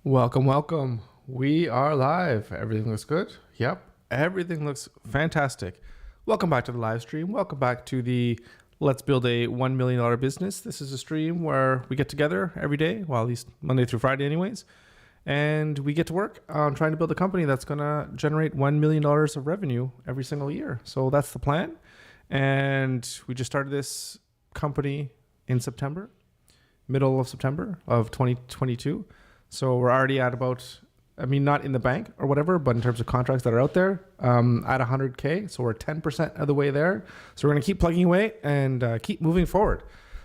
Welcome, welcome. We are live. Everything looks good? Yep. Everything looks fantastic. Welcome back to the live stream. Welcome back to the Let's Build a $1 million Business. This is a stream where we get together every day, well, at least Monday through Friday anyways, and we get to work on trying to build a company that's going to generate $1 million of revenue every single year. So that's the plan. And we just started this company in September, middle of September of 2022. So we're already at about, not in the bank or whatever, but in terms of contracts that are out there, at 100K. So we're 10% of the way there. So we're going to keep plugging away and keep moving forward.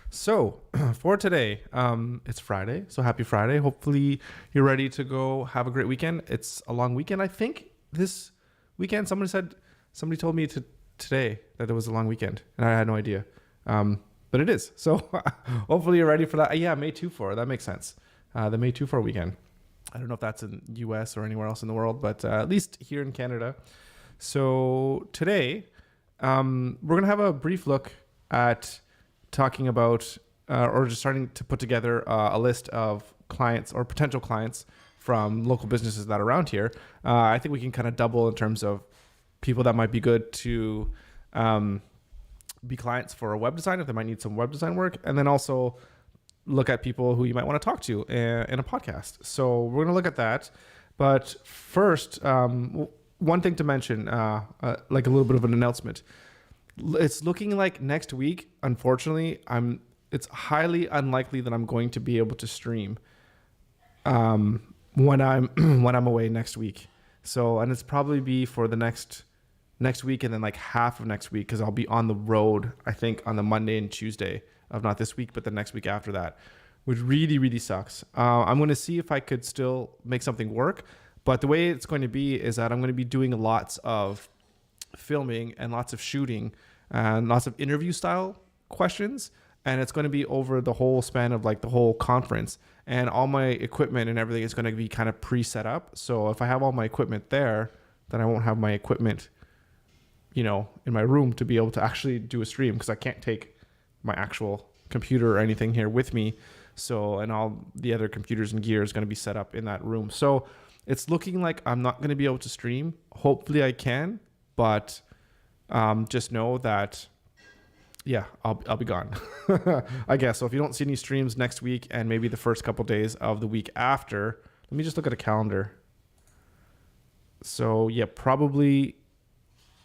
So for today, it's Friday. So happy Friday. Hopefully you're ready to go have a great weekend. It's a long weekend. I think this weekend, somebody told me today that it was a long weekend and I had no idea. But it is. So hopefully you're ready for that. Yeah, May 2-4. That makes sense. The May 2-4 weekend. I don't know if that's in the US or anywhere else in the world, but at least here in Canada. So today, we're going to have a brief look at talking about or just starting to put together a list of clients or potential clients from local businesses that are around here. I think we can kind of double in terms of people that might be good to be clients for a web design if they might need some web design work, and then also look at people who you might want to talk to in a podcast. So we're going to look at that. But first, one thing to mention, like a little bit of an announcement. It's looking like next week, unfortunately, it's highly unlikely that I'm going to be able to stream when I'm away next week. So, and it's probably be for the next week and then like half of next week, because I'll be on the road, I think, on the Monday and Tuesday of not this week, but the next week after that, which really, really sucks. I'm going to see if I could still make something work. But the way it's going to be is that I'm going to be doing lots of filming and lots of shooting and lots of interview style questions. And it's going to be over the whole span of like the whole conference, and all my equipment and everything is going to be kind of pre-set up. So if I have all my equipment there, then I won't have my equipment, in my room to be able to actually do a stream, because I can't take my actual computer or anything here with me. So, and all the other computers and gear is going to be set up in that room. So it's looking like I'm not going to be able to stream. Hopefully I can, but just know that, yeah, I'll be gone, I guess. So if you don't see any streams next week and maybe the first couple days of the week after, let me just look at a calendar. So yeah, probably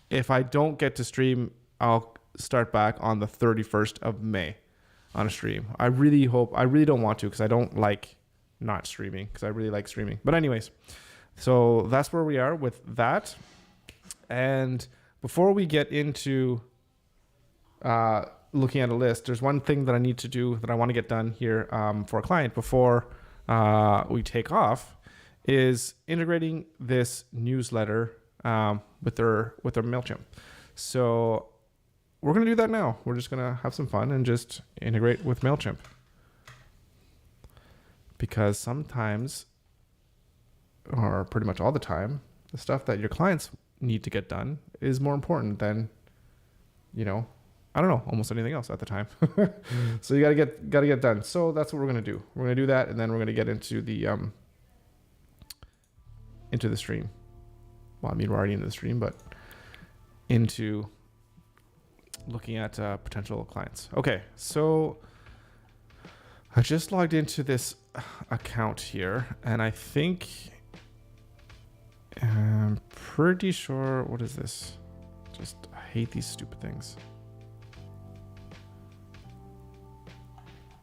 if I don't get to stream, I'll start back on the 31st of May on a stream. I really don't want to, because I don't like not streaming, because I really like streaming. But anyways, so that's where we are with that. And before we get into looking at a list, there's one thing that I need to do that I want to get done here for a client before we take off, is integrating this newsletter with their MailChimp. So we're going to do that now. We're just going to have some fun and just integrate with MailChimp. Because sometimes, or pretty much all the time, the stuff that your clients need to get done is more important than, I don't know, almost anything else at the time. So you got to get done. So that's what we're going to do. We're going to do that, and then we're going to get into the stream. Well, we're already into the stream, but into looking at potential clients. Okay, so I just logged into this account here, and I think I'm pretty sure, what is this? I hate these stupid things.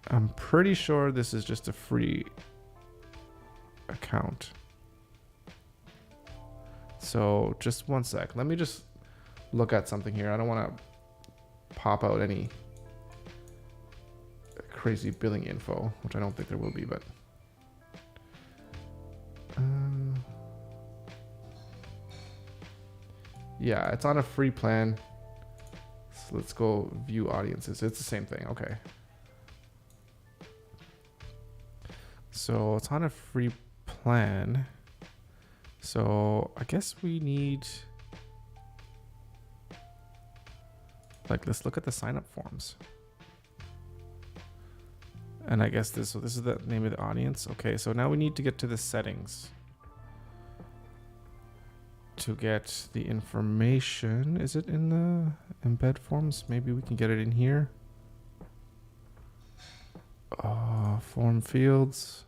I'm pretty sure this is just a free account. So just one sec. Let me just look at something here. I don't want to pop out any crazy billing info, which I don't think there will be, but yeah, it's on a free plan. So let's go view audiences. It's the same thing. Okay. So it's on a free plan. So I guess we need, let's look at the sign up forms. And I guess this is the name of the audience. Okay, so now we need to get to the settings to get the information. Is it in the embed forms? Maybe we can get it in here. Form fields.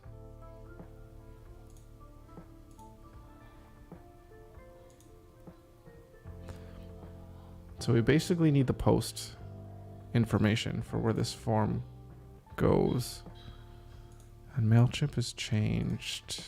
So we basically need the post information for where this form goes. And MailChimp is changed.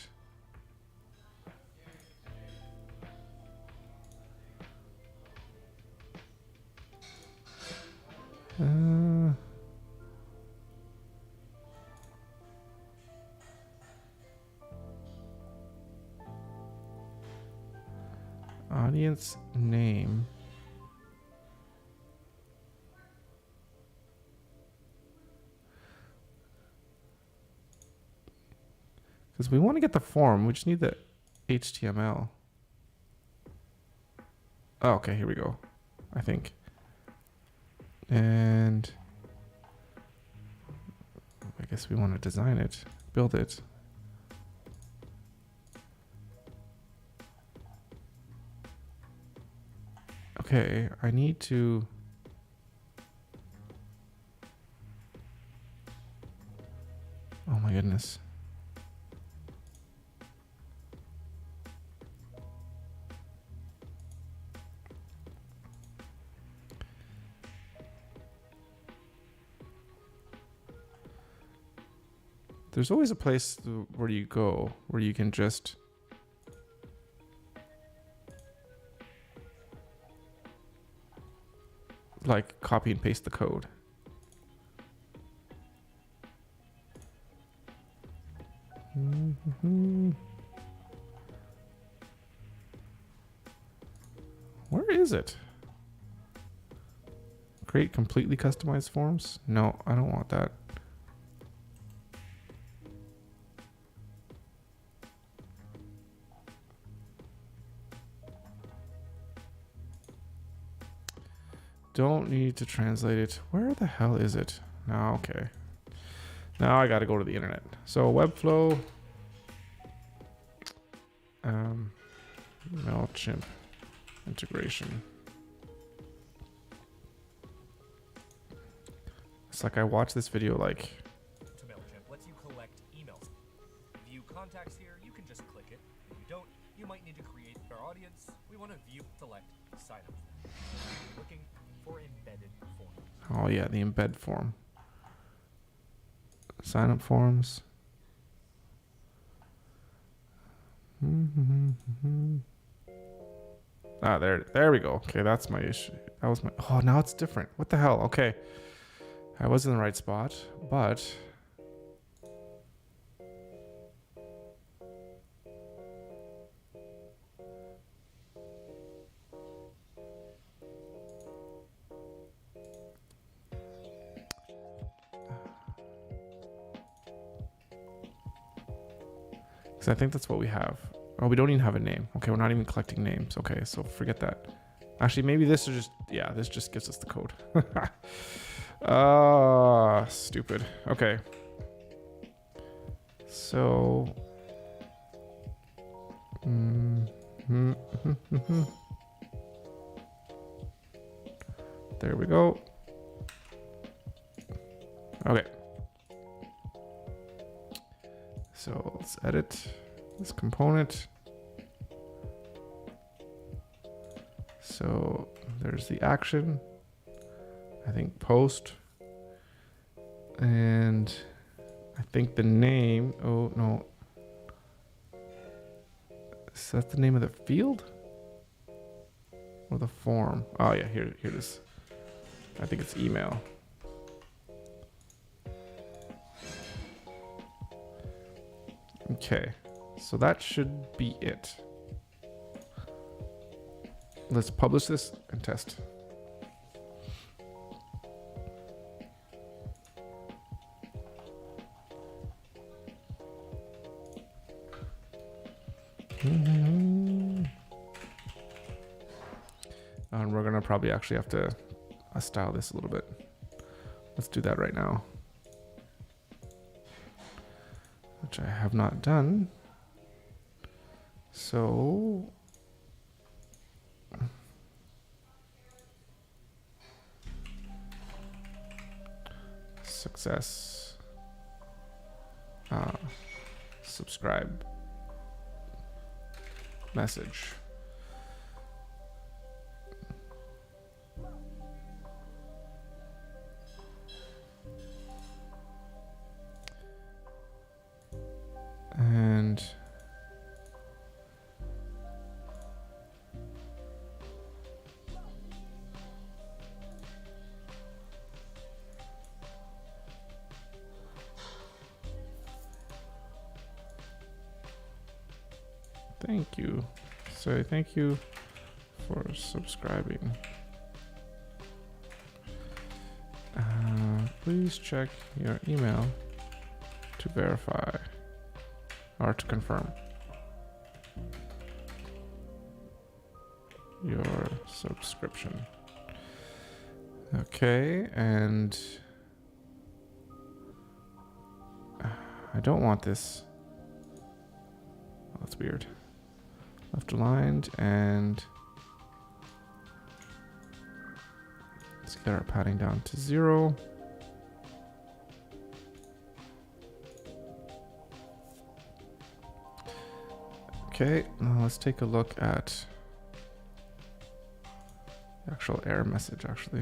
Audience name. Because we want to get the form, we just need the HTML. Oh, okay, here we go, I think. And I guess we want to design it, build it. Okay, I need to... Oh my goodness. There's always a place where you go, where you can just... like copy and paste the code. Where is it? Create completely customized forms? No, I don't want that. Don't need to translate it. Where the hell is it? No, okay. Now I got to go to the internet. So Webflow, MailChimp integration. It's like I watched this video like... To MailChimp lets you collect emails. View contacts here, you can just click it. If you don't, you might need to create our audience. We want to view, select, sign up. Looking for embedded forms. Oh yeah, the embed form. Sign up forms. Ah, there we go. Okay, that's my issue. That was my... Oh, now it's different. What the hell? Okay. I was in the right spot, but... I think that's what we have. Oh, we don't even have a name. Okay, we're not even collecting names. Okay, so forget that. Actually, maybe this is just... Yeah, this just gives us the code. Stupid. Okay. So... There we go. Okay. So let's edit this component. So there's the action. I think post. And I think the name, oh no. Is that the name of the field? Or the form? Oh yeah, here it is. I think it's email. Okay, so that should be it. Let's publish this and test. And we're gonna probably actually have to style this a little bit. Let's do that right now. which I have not done. So success. Subscribe. Message. And thank you. Say thank you for subscribing. Please check your email to verify or to confirm your subscription. Okay, and I don't want this. Oh, that's weird. Left aligned, and let's get our padding down to 0. Okay, now let's take a look at the actual error message, actually.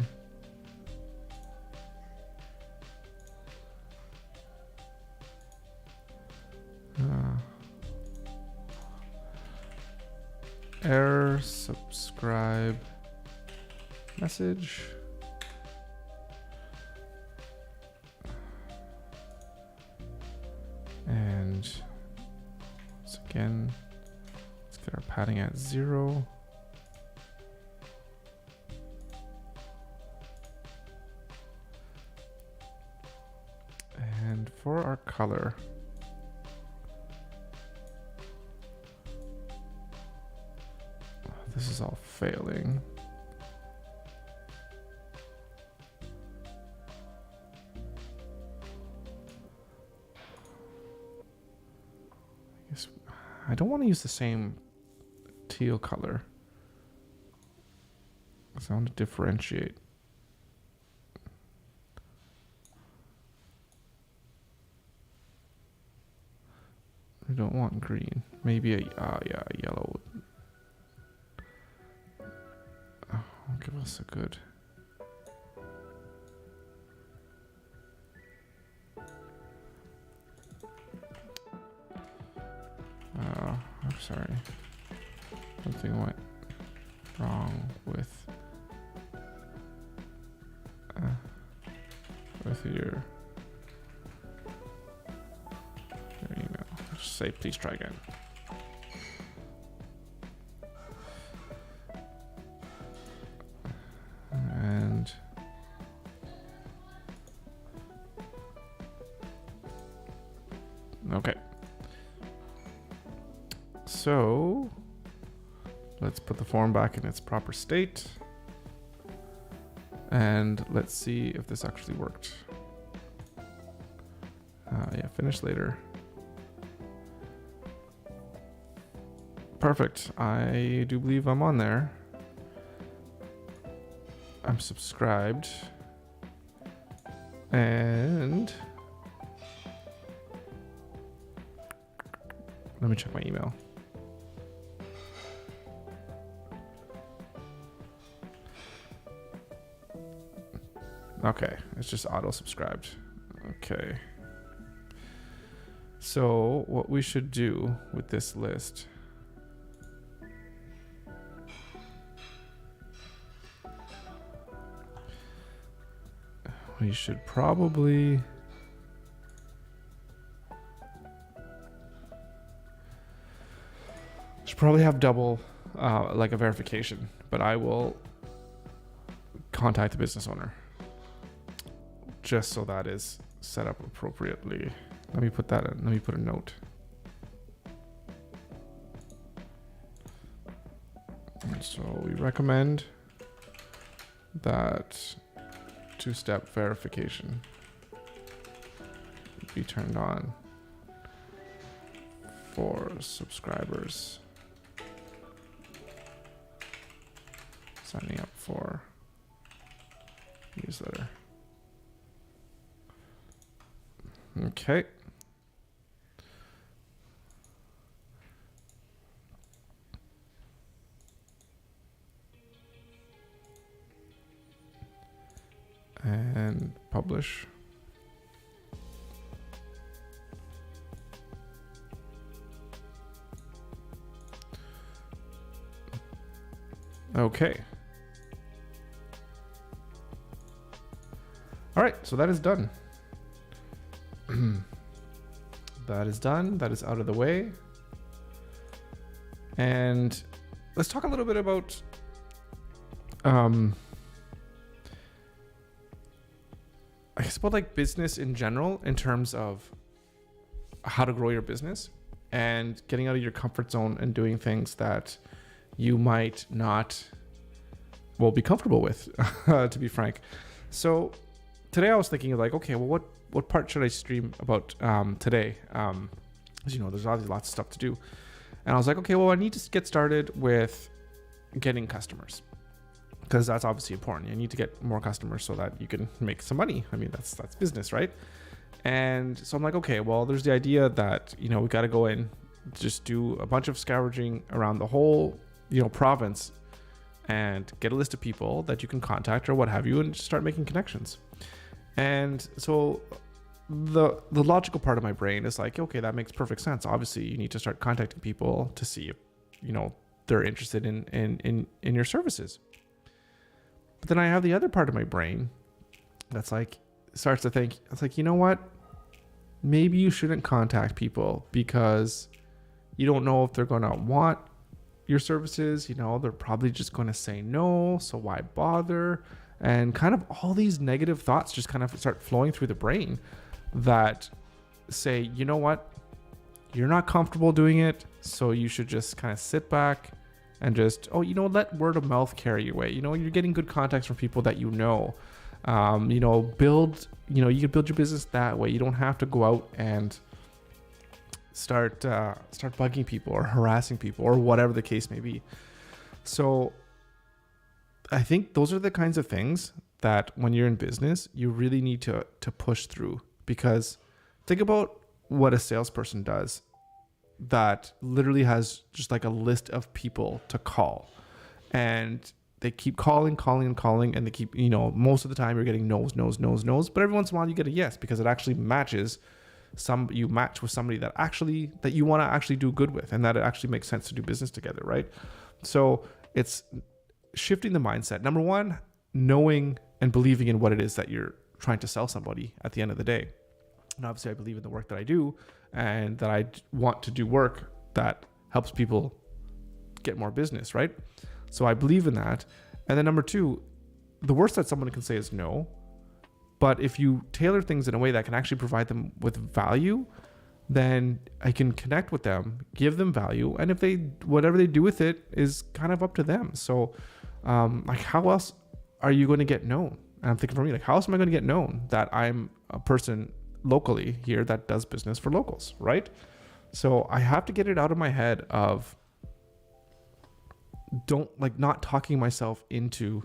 Error subscribe message. And once again, let's get our padding at 0. And for our color, this is all failing. I guess I don't want to use the same teal color, because I want to differentiate. We don't want green. Maybe a yellow. Give us a good. I'm sorry. Something went wrong with your email. Just say please try again. And okay. So let's put the form back in its proper state. And let's see if this actually worked. Yeah, finish later. Perfect. I do believe I'm on there. I'm subscribed. And let me check my email. Okay, it's just auto subscribed. Okay. So what we should do with this list, we should probably have double like a verification, but I will contact the business owner just so that is set up appropriately. Let me put that in. Let me put a note. And so we recommend that two-step verification be turned on. for subscribers. Signing up for newsletter. Okay. And publish. Okay. All right, so that is done. That is done. That is out of the way. And let's talk a little bit about I guess about like business in general in terms of how to grow your business and getting out of your comfort zone and doing things that you might not be comfortable with, to be frank. So today I was thinking of like, okay, well, what part should I stream about today? As you know, there's obviously lots of stuff to do. And I was like, okay, well, I need to get started with getting customers, because that's obviously important. You need to get more customers so that you can make some money. I mean, that's business, right? And so I'm like, okay, well, there's the idea that, we got to go in, just do a bunch of scavenging around the whole, province and get a list of people that you can contact or what have you and just start making connections. And so the logical part of my brain is like, okay, that makes perfect sense. Obviously, you need to start contacting people to see if, they're interested in your services. But then I have the other part of my brain that's like, starts to think, it's like, you know what? Maybe you shouldn't contact people because you don't know if they're going to want your services. They're probably just going to say no. So why bother? And kind of all these negative thoughts just kind of start flowing through the brain that say, you know what? You're not comfortable doing it. So you should just kind of sit back and just, let word of mouth carry your way. You're getting good contacts from people that build, you can build your business that way. You don't have to go out and start bugging people or harassing people or whatever the case may be. So I think those are the kinds of things that when you're in business, you really need to push through, because think about what a salesperson does that literally has just like a list of people to call, and they keep calling, and they keep, most of the time you're getting no's, but every once in a while you get a yes, because it actually matches you match with somebody that you want to actually do good with, and that it actually makes sense to do business together, right? So it's shifting the mindset. Number one, knowing and believing in what it is that you're trying to sell somebody at the end of the day. And obviously I believe in the work that I do, and that I want to do work that helps people get more business, right? So I believe in that. And then number two, the worst that someone can say is no. But if you tailor things in a way that can actually provide them with value, then I can connect with them, give them value. And if whatever they do with it is kind of up to them. So like, how else are you going to get known? And I'm thinking for me, like, how else am I going to get known that I'm a person locally here that does business for locals, right? So I have to get it out of my head of not talking myself into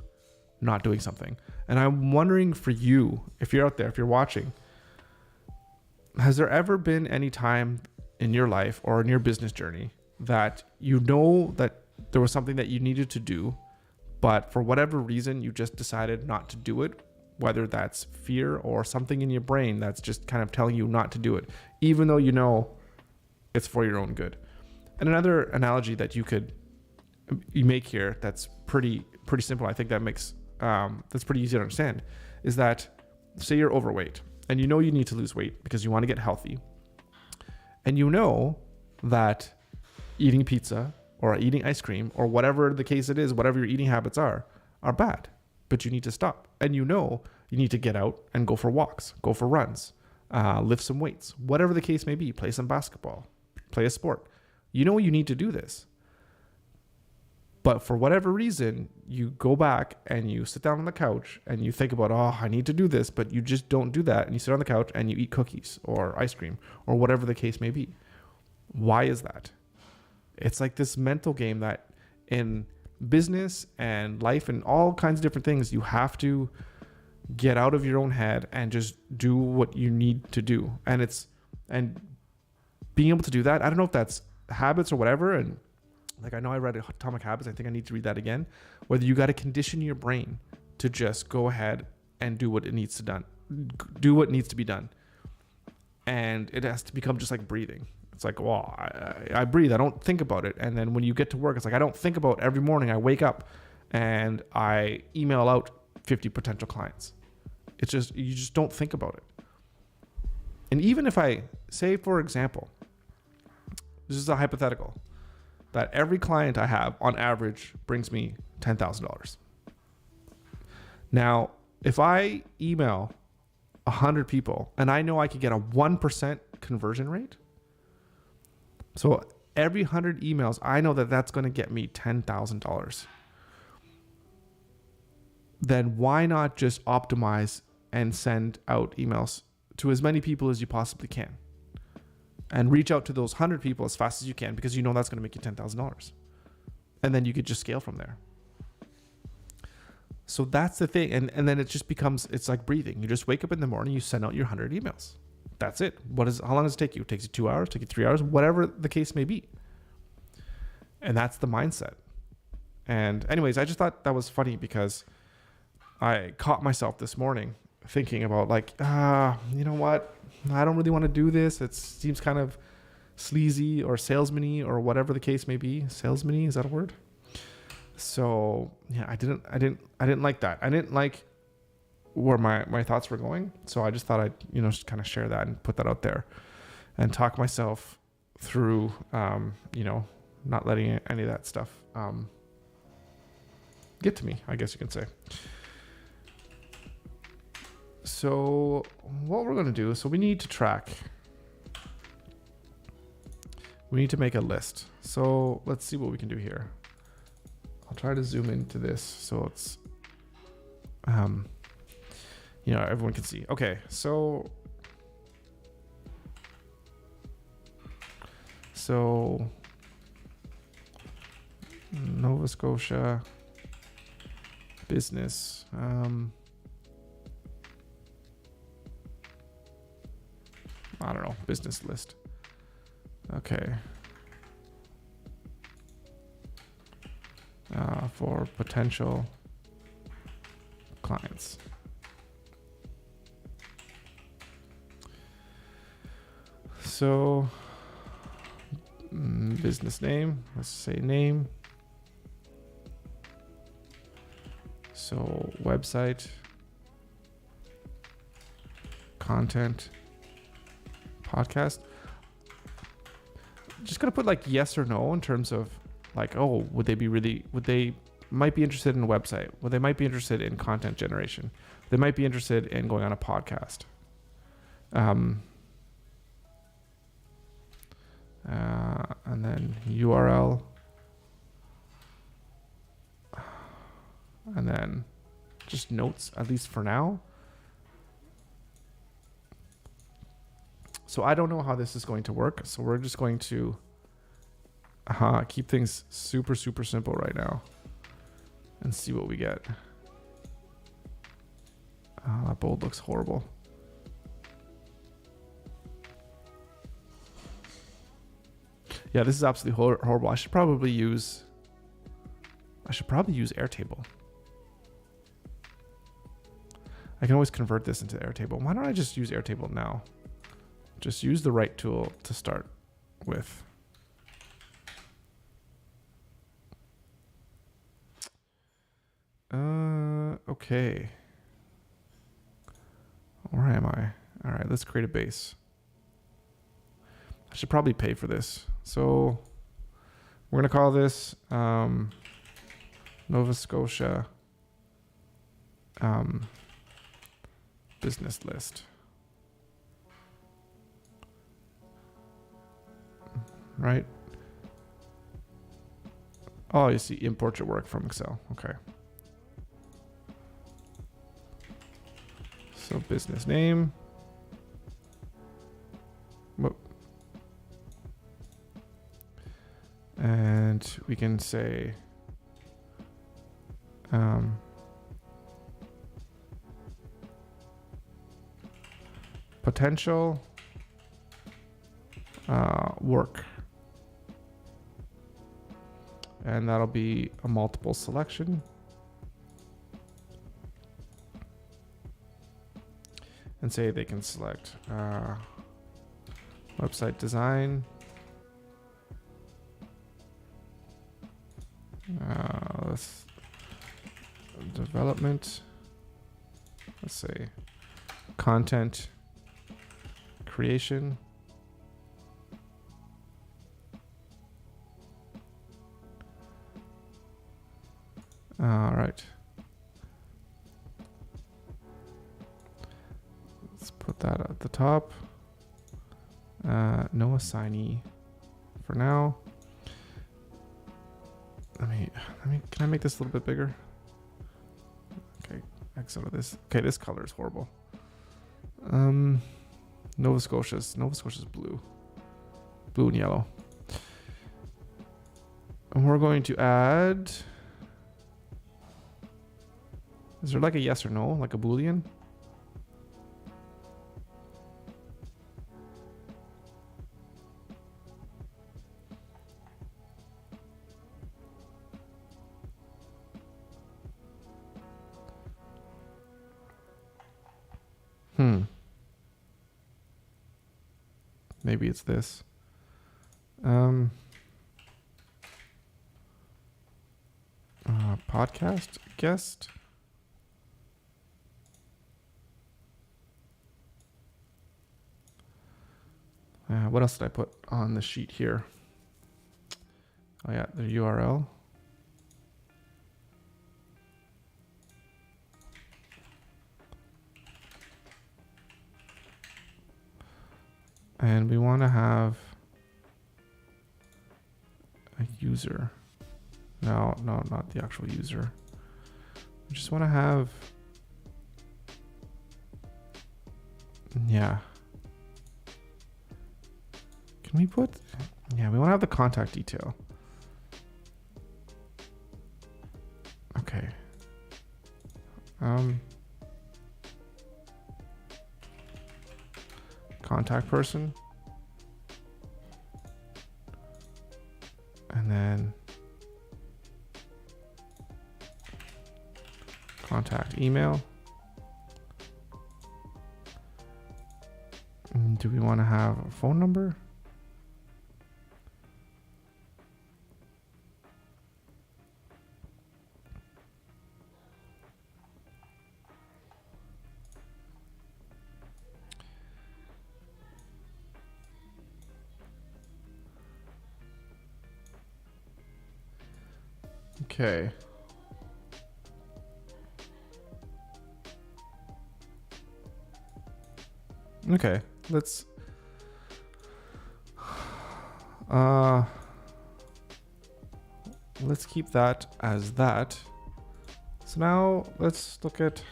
not doing something. And I'm wondering for you, if you're out there, if you're watching, has there ever been any time in your life or in your business journey that that there was something that you needed to do, but for whatever reason, you just decided not to do it? Whether that's fear or something in your brain that's just kind of telling you not to do it, even though it's for your own good. And another analogy that you make here that's pretty simple, I think that makes that's pretty easy to understand, is that say you're overweight and you need to lose weight because you want to get healthy, and that eating pizza or eating ice cream or whatever the case it is, whatever your eating habits are bad, but you need to stop. And you need to get out and go for walks, go for runs, lift some weights, whatever the case may be, play some basketball, play a sport. You need to do this. But for whatever reason, you go back and you sit down on the couch and you think about, I need to do this, but you just don't do that. And you sit on the couch and you eat cookies or ice cream or whatever the case may be. Why is that? It's like this mental game that in business and life and all kinds of different things, you have to get out of your own head and just do what you need to do. And being able to do that, I don't know if that's habits or whatever. And like, I know I read Atomic Habits. I think I need to read that again. Whether you got to condition your brain to just go ahead and do what it needs to done, do what needs to be done. And it has to become just like breathing. It's like, well, I breathe. I don't think about it. And then when you get to work, it's like, I don't think about every morning I wake up and I email out 50 potential clients. It's just, you just don't think about it. And even if I say, for example, this is a hypothetical, that every client I have on average brings me $10,000. Now, if I email 100 people and I know I could get a 1% conversion rate, so every 100 emails, I know that that's going to get me $10,000. Then why not just optimize and send out emails to as many people as you possibly can and reach out to those 100 people as fast as you can, because you know that's going to make you $10,000. And then you could just scale from there. So that's the thing. And then it just becomes, it's like breathing. You just wake up in the morning, you send out your 100 emails. That's it. How long does it take you? It takes you 2 hours, take you 3 hours, whatever the case may be. And that's the mindset. And anyways, I just thought that was funny because I caught myself this morning thinking about like, you know what? I don't really want to do this. It seems kind of sleazy or salesman-y or whatever the case may be. Salesman-y, is that a word? So yeah, I didn't like that. I didn't like where my thoughts were going. So I just thought I'd, just kind of share that and put that out there and talk myself through, not letting any of that stuff get to me, I guess you can say. So what we're going to do, so we need to track. We need to make a list. So let's see what we can do here. I'll try to zoom into this so it's, everyone can see. Okay, so Nova Scotia business. I don't know, business list. Okay. For potential clients. So, business name, let's say name. So, website, content, podcast. Just gonna put like yes or no in terms of like, would they might be interested in a website? Well, they might be interested in content generation. They might be interested in going on a podcast. And then URL. And then just notes, at least for now. So I don't know how this is going to work. So we're just going to keep things super, super simple right now and see what we get. That bold looks horrible. Yeah, this is absolutely horrible. I should probably use Airtable. I can always convert this into Airtable. Why don't I just use Airtable now? Just use the right tool to start with. Okay. Where am I? All right, let's create a base. I should probably pay for this. So we're going to call this Nova Scotia business list. Right? Oh, you see, import your work from Excel. Okay. So business name. Whoop. And we can say potential work. And that'll be a multiple selection. And say they can select website design, development, let's say content creation, all right. Let's put that at the top. No assignee for now. Can I make this a little bit bigger? Okay, X out of this. Okay, this color is horrible. Nova Scotia's blue. Blue and yellow. And we're going to add, is there like a yes or no, like a Boolean? Maybe it's this. Podcast guest. What else did I put on the sheet here? Oh yeah, the URL. And we want to have a user. No, not the actual user. We just want to have, yeah. Can we put, yeah, we want to have the contact detail. Okay. Contact person. And then contact email. Do we want to have a phone number? Okay. Okay, let's keep that as that. So now let's look at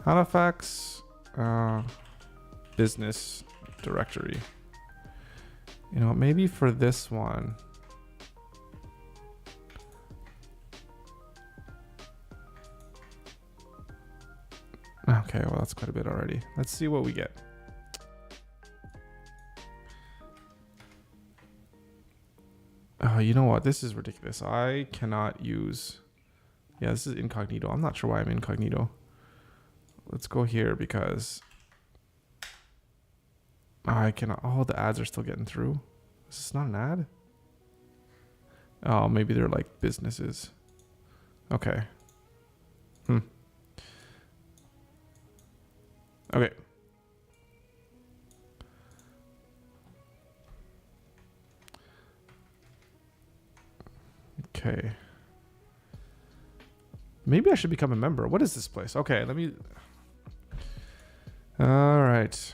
Halifax business directory. You know, maybe for this one, okay, well, that's quite a bit already. Let's see what we get. Oh, you know what? This is ridiculous. I cannot use... Yeah, this is incognito. I'm not sure why I'm incognito. Let's go here because... I cannot... Oh, the ads are still getting through. Is this not an ad? Oh, maybe they're like businesses. Okay. Okay. Okay. Maybe I should become a member. What is this place? Okay, let me... All right.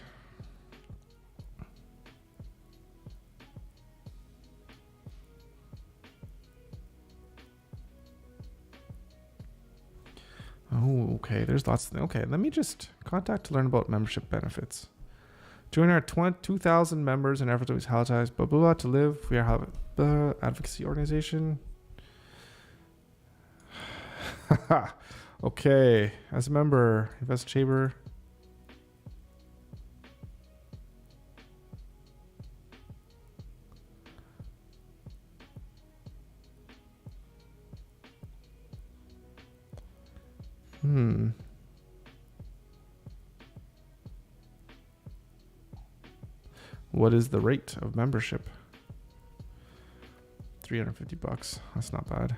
Oh, okay. There's lots of... Okay, let me just contact to learn about membership benefits. Join our 2,000 members in effort to Halifax, blah, blah, blah, to live. We are blah, advocacy organization. Okay, as a member, invest chamber. What is the rate of membership? $350. That's not bad.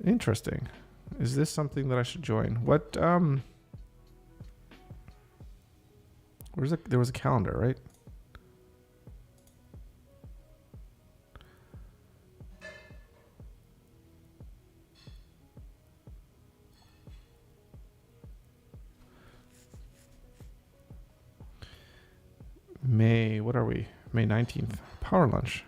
Interesting. Is this something that I should join? What there was a calendar, right? What are we? May 19th. Power lunch.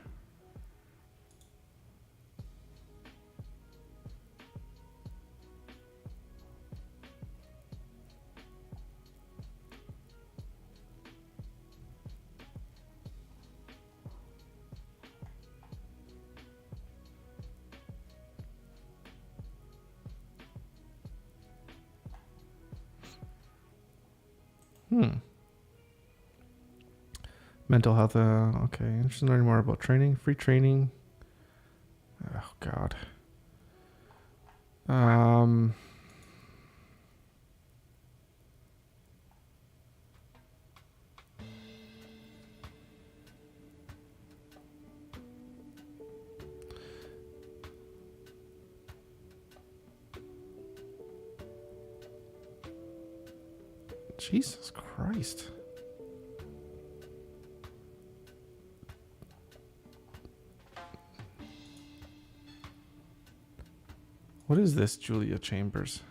Mental health. Okay. Interested in learning more about training. Free training. Oh God. Jesus Christ. What is this, Julia Chambers?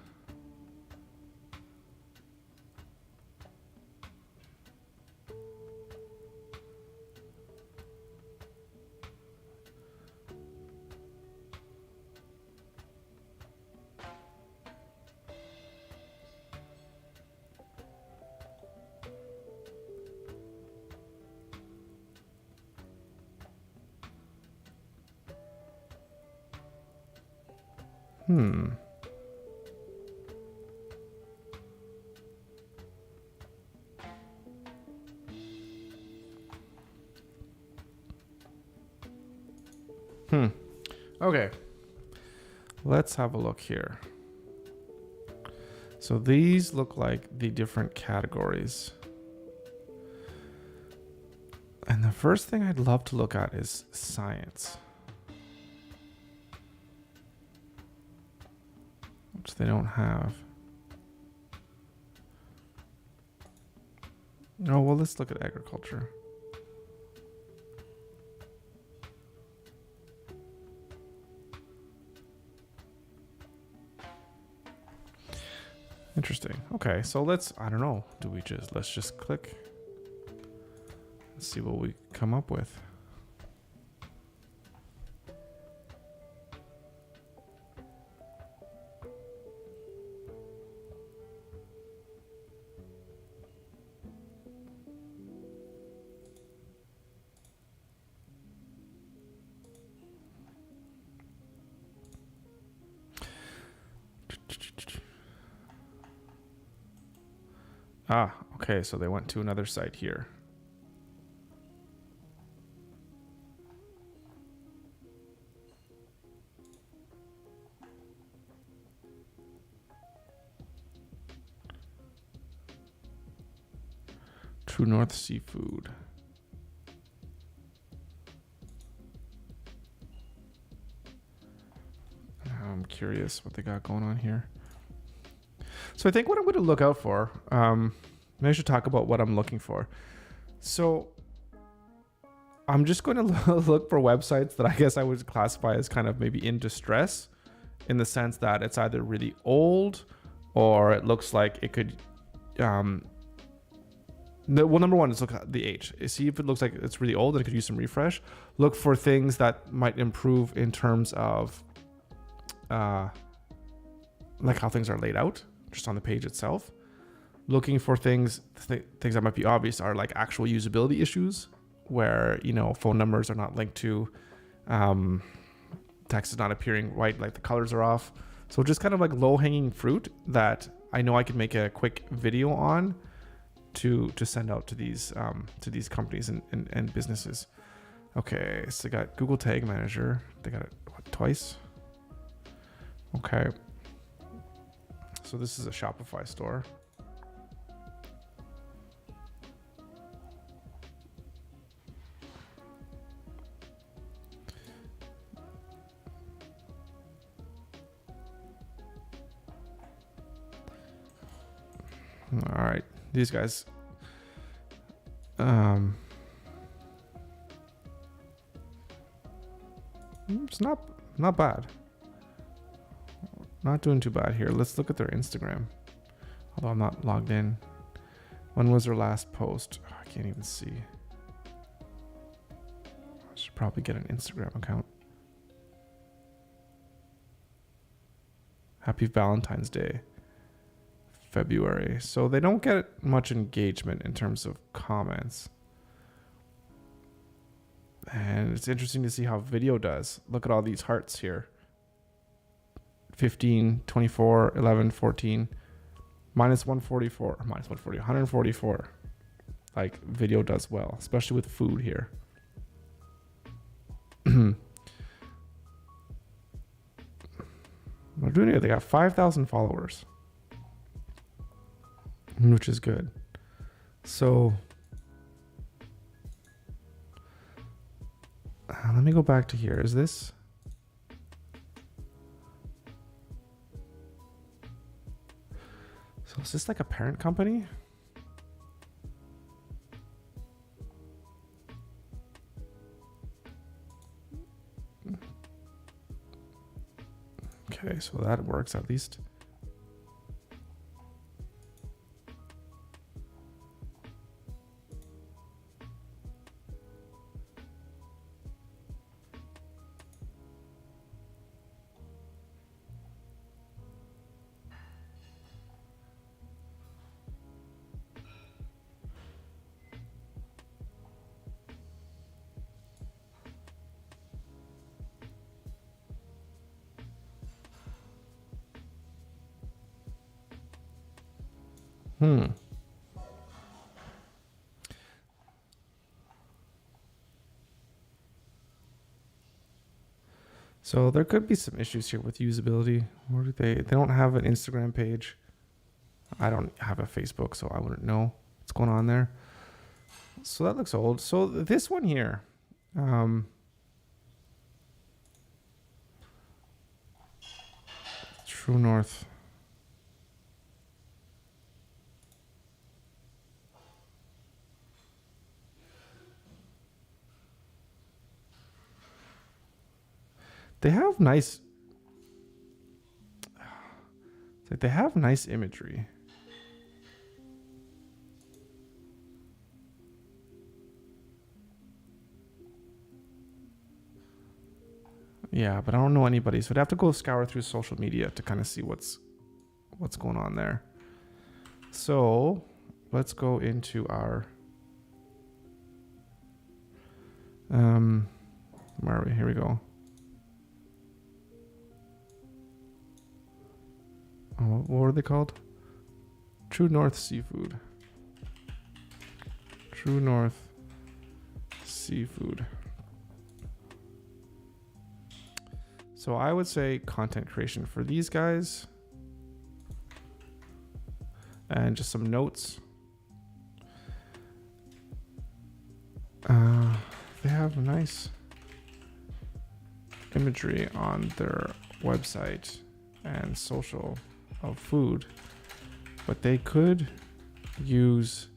Okay. Let's have a look here. So these look like the different categories. And the first thing I'd love to look at is science, which they don't have. Oh, well, let's look at agriculture. Interesting. Okay, so let's just click. Let's see what we come up with. Okay, so they went to another site here. True North Seafood. I'm curious what they got going on here. So I think what I'm going to look out for, maybe I should talk about what I'm looking for. So I'm just going to look for websites that I guess I would classify as kind of maybe in distress, in the sense that it's either really old or it looks like it could, well, number one is look at the age. See if it looks like it's really old and it could use some refresh. Look for things that might improve in terms of like how things are laid out. just on the page itself. Looking for things that might be obvious are like actual usability issues where, phone numbers are not linked to, text is not appearing right, like the colors are off. So just kind of like low hanging fruit that I know I can make a quick video on to send out to these companies and businesses. Okay, so they got Google Tag Manager. They got it twice. Okay. So this is a Shopify store. All right, these guys. It's not bad. Not doing too bad here. Let's look at their Instagram. Although I'm not logged in. When was their last post? Oh, I can't even see. I should probably get an Instagram account. Happy Valentine's Day. February. So they don't get much engagement in terms of comments. And it's interesting to see how video does. Look at all these hearts here. 15, 24, 11, 14, minus 144, minus 140, 144. Like video does well, especially with food here. They're doing it. They got 5,000 followers, which is good. So let me go back to here. Is this? So is this like a parent company? Okay, so that works at least. So there could be some issues here with usability. Or they don't have an Instagram page. I don't have a Facebook, so I wouldn't know what's going on there. So that looks old. So this one here, True North. They have nice. They have nice imagery. Yeah, but I don't know anybody, so I'd have to go scour through social media to kind of see what's going on there. So let's go into our where are we? Here we go. What were they called? True North Seafood. True North Seafood. So I would say content creation for these guys. And just some notes. They have nice imagery on their website and social of food, but they could use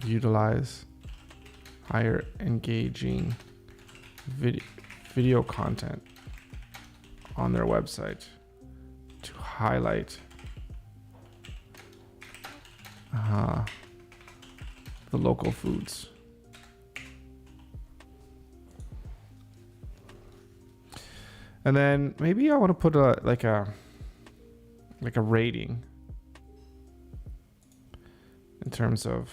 utilize higher engaging video content on their website to highlight the local foods. And then maybe I want to put a like a rating in terms of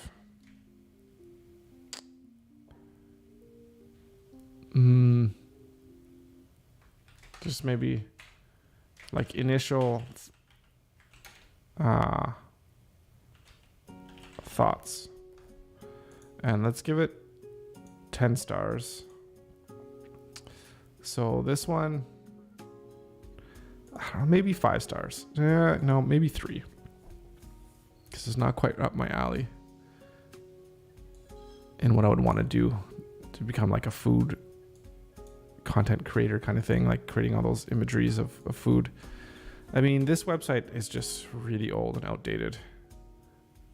just maybe like initial thoughts. And let's give it 10 stars. So this one, I don't know, maybe 5 stars. No, maybe 3. Because it's not quite up my alley. And what I would want to do to become like a food content creator kind of thing, like creating all those imageries of food. I mean, this website is just really old and outdated.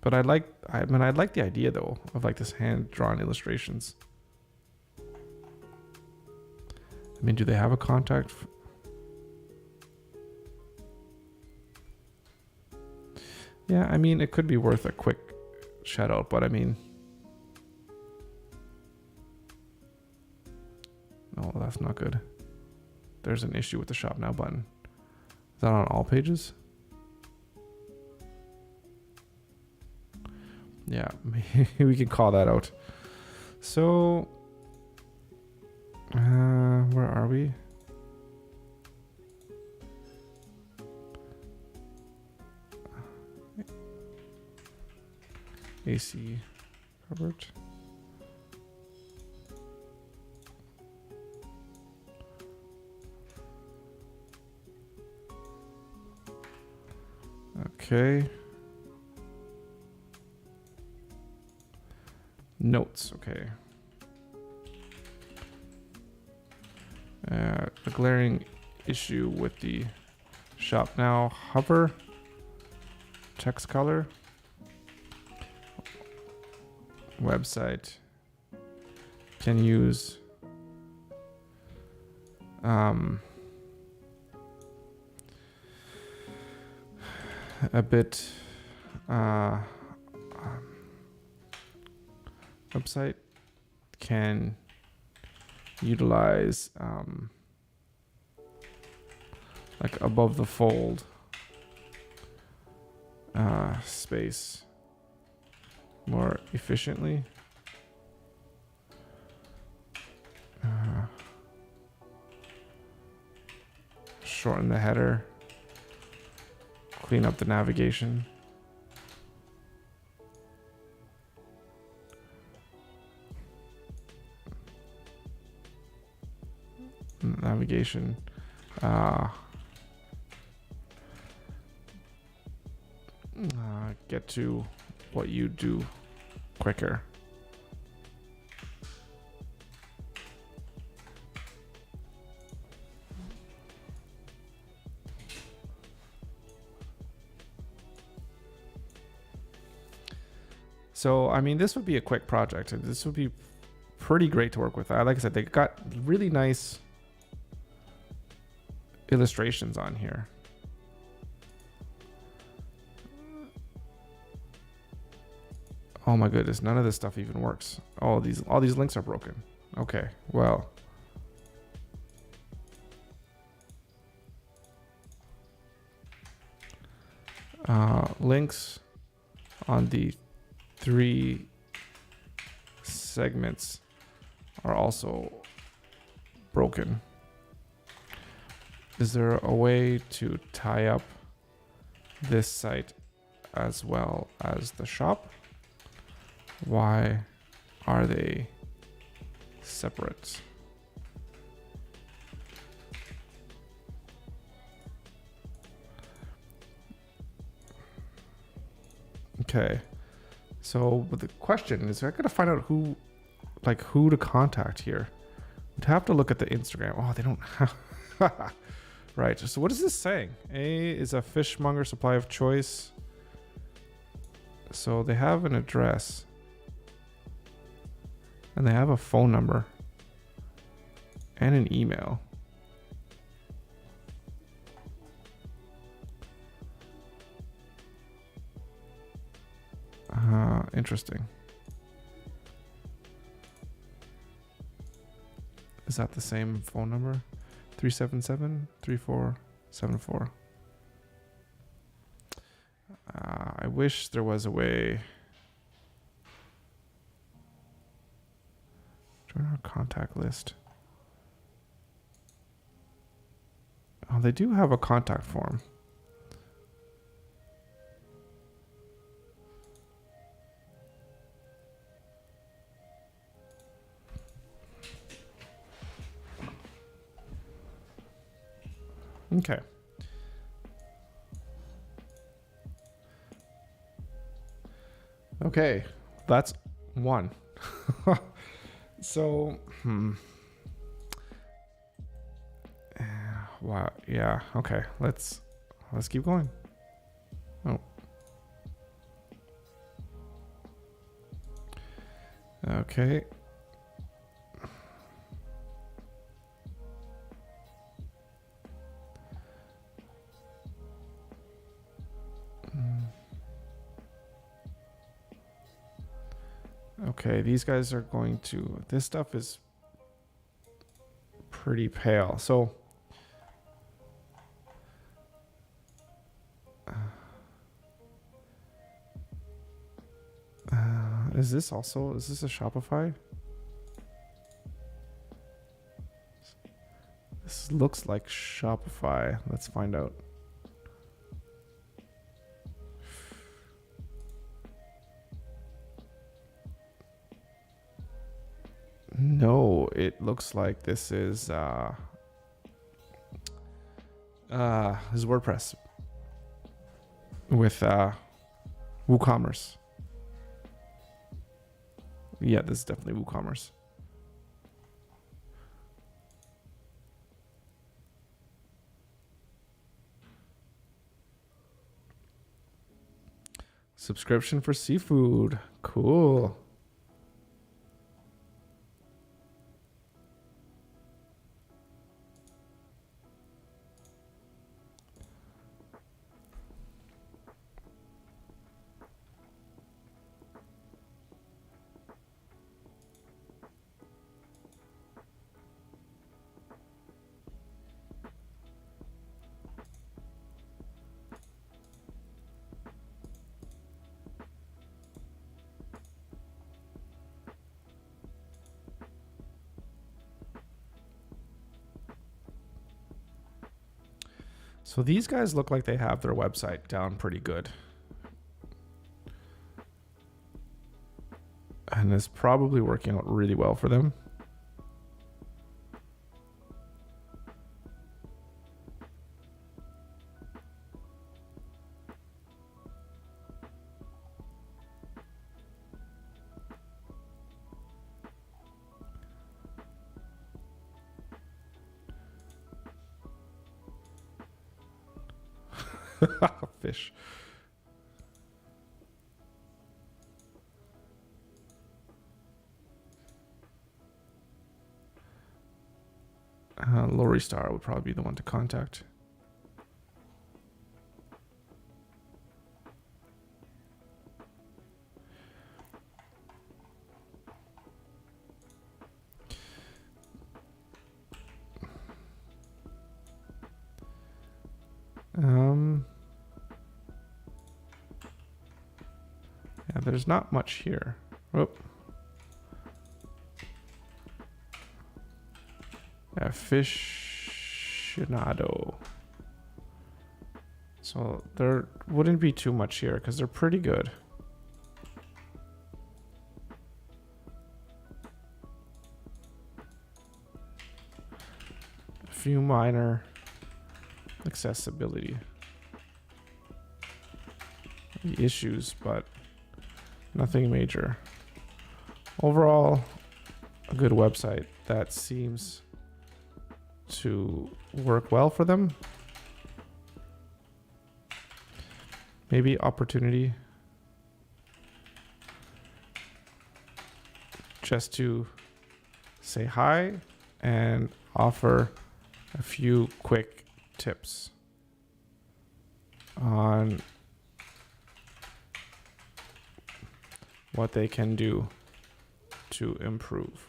But I like the idea though of like this hand-drawn illustrations. I mean, do they have a contact? Yeah, I mean, it could be worth a quick shout out, but I mean, no, that's not good. There's an issue with the shop now button. Is that on all pages? Yeah, maybe we can call that out. So, where are we? AC Robert. Okay. Notes, okay. A glaring issue with the shop now. Hover. Text color. Website. Can use a bit website can utilize like above the fold space more efficiently. Shorten the header. Clean up the navigation. Navigation. Get to what you do quicker. So, I mean, this would be a quick project. This would be pretty great to work with. Like I said, they got really nice illustrations on here. Oh my goodness, none of this stuff even works. All these links are broken. Okay, well. Links on the 3 segments are also broken. Is there a way to tie up this site as well as the shop? Why are they separate? Okay. So the question is, I gotta find out who to contact here. I'd have to look at the Instagram. Oh, they don't have. Right. So what is this saying? A is a fishmonger supply of choice. So they have an address. And they have a phone number. And an email. Interesting. Is that the same phone number? 377-3474. I wish there was a way. Join our contact list. Oh, they do have a contact form. Okay. Okay, that's one. So, wow, yeah, okay. Let's keep going. Oh. Okay. Okay, these guys are going to... This stuff is pretty pale. So... is this a Shopify? This looks like Shopify. Let's find out. No, it looks like this is WordPress with WooCommerce. Yeah, this is definitely WooCommerce. Subscription for seafood. Cool. So these guys look like they have their website down pretty good. And it's probably working out really well for them. Fish. Lori Star would probably be the one to contact. Yeah, there's not much here. Oh. Aficionado. So there wouldn't be too much here because they're pretty good. A few minor accessibility issues, but nothing major. Overall, a good website that seems to work well for them. Maybe opportunity just to say hi and offer a few quick tips on what they can do to improve.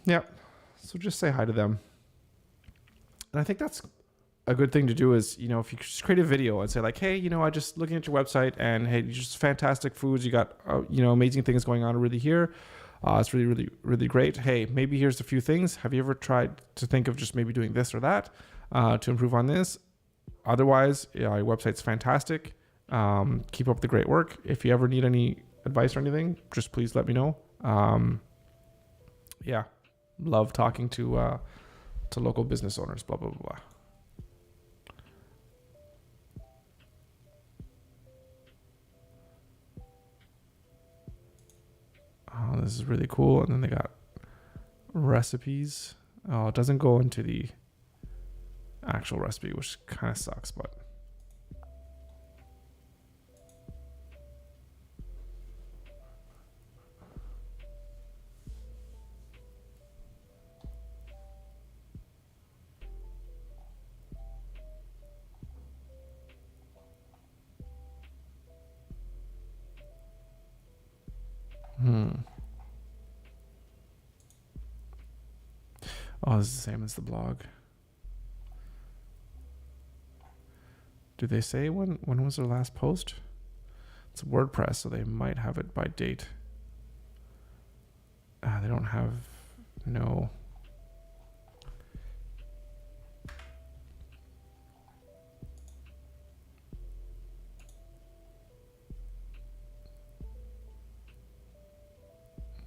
Yep. So just say hi to them. And I think that's a good thing to do is, you know, if you just create a video and say like, hey, you know, I just looking at your website and hey, just fantastic foods. You got, you know, amazing things going on really here. It's really, really, really great. Hey, maybe here's a few things. Have you ever tried to think of just maybe doing this or that to improve on this? Otherwise, yeah, your website's fantastic. Keep up the great work. If you ever need any advice or anything, just please let me know. Yeah, love talking to local business owners. Blah blah blah. Blah. Oh, this is really cool. And then they got recipes. Oh, it doesn't go into the actual recipe, which kind of sucks, but. Oh, this is the same as the blog. Do they say when was their last post? It's WordPress, so they might have it by date. They don't have no.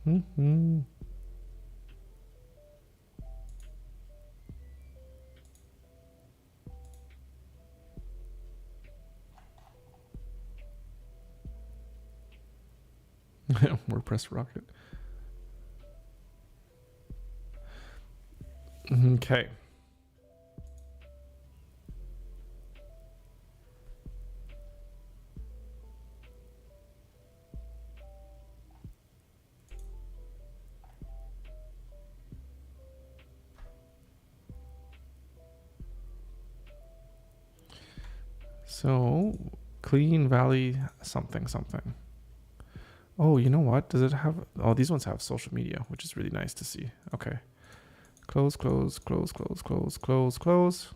Mm-hmm. WordPress Rocket. Okay. So, Clean Valley something something. Oh, you know what? Does it have... Oh, these ones have social media, which is really nice to see. Okay. Close, close, close, close, close, close, close.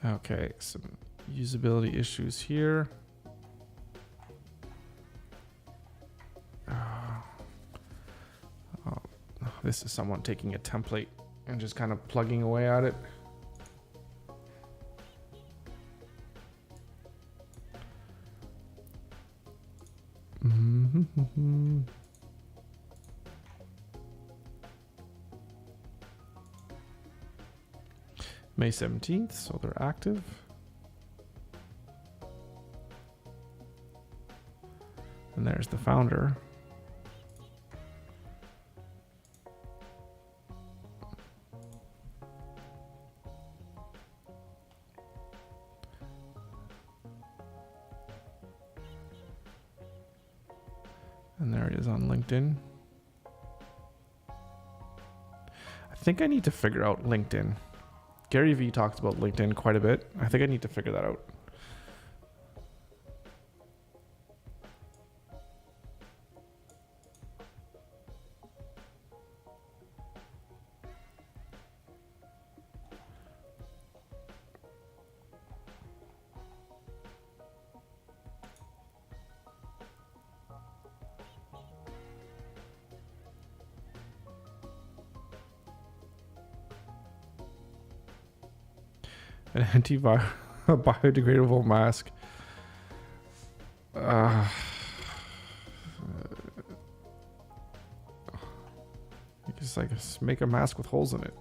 Okay, some usability issues here. This is someone taking a template and just kind of plugging away at it. May 17th, so they're active. And there's the founder. And there it is on LinkedIn. I think I need to figure out LinkedIn. Gary Vee talks about LinkedIn quite a bit. I think I need to figure that out. An biodegradable mask. You just like make a mask with holes in it.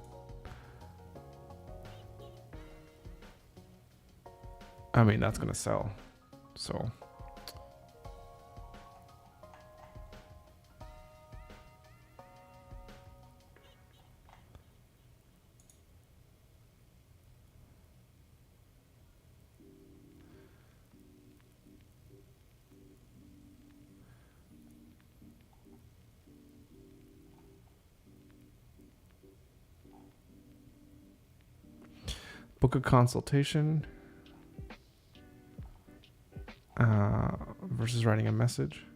I mean, that's gonna sell. So. Book a consultation versus writing a message.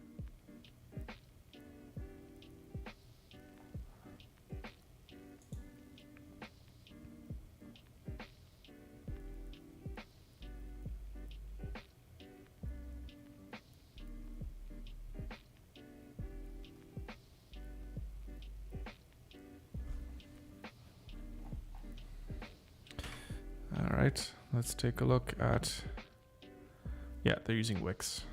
All right, let's take a look at, yeah, they're using Wix.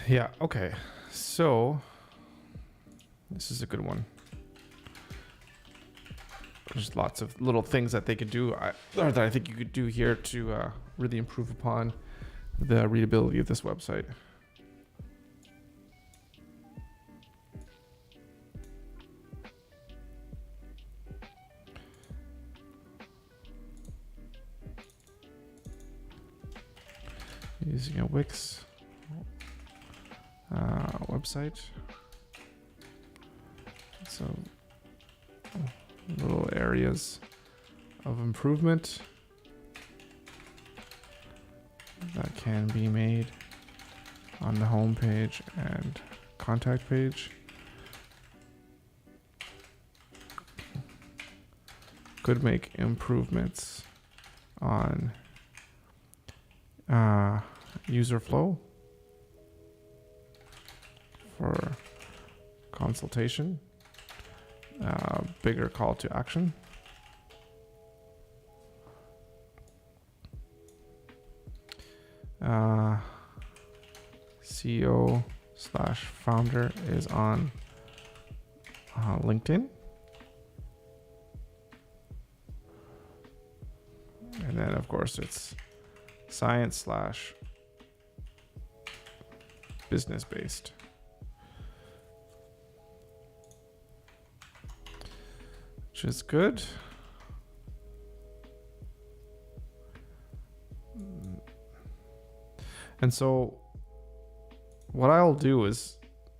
Yeah, okay. So this is a good one. There's lots of little things that they could do, or that I think you could do here to really improve upon the readability of this website. Using a Wix website. So little areas of improvement that can be made on the home page and contact page. Could make improvements on user flow for consultation, bigger call to action. CEO/founder is on LinkedIn. And then of course it's science/business based. Which is good. And so what I'll do is,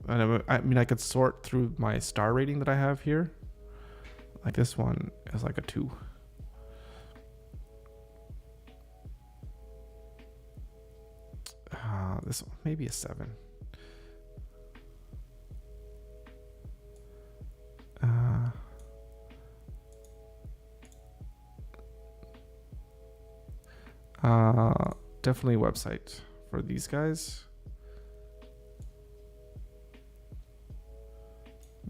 I mean, I could sort through my star rating that I have here. Like this one is like a 2. This one, maybe a 7. Definitely a website for these guys.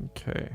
Okay.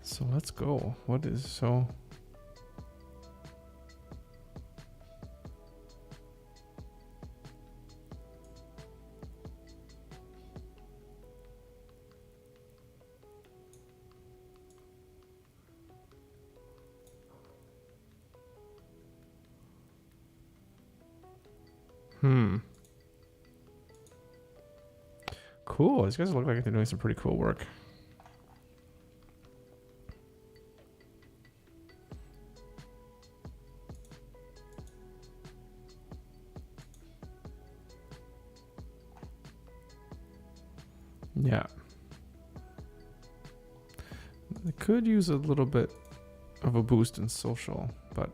So let's go. What is so? Cool. These guys look like they're doing some pretty cool work. Yeah. They could use a little bit of a boost in social, but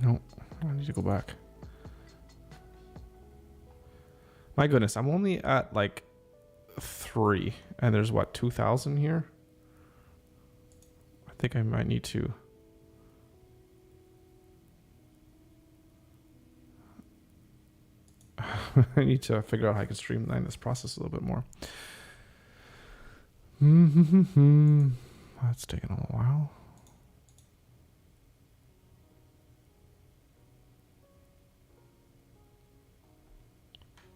no, I need to go back. My goodness, I'm only at like 3, and there's what, 2,000 here? I think I might need to. I need to figure out how I can streamline this process a little bit more. That's taking a little while.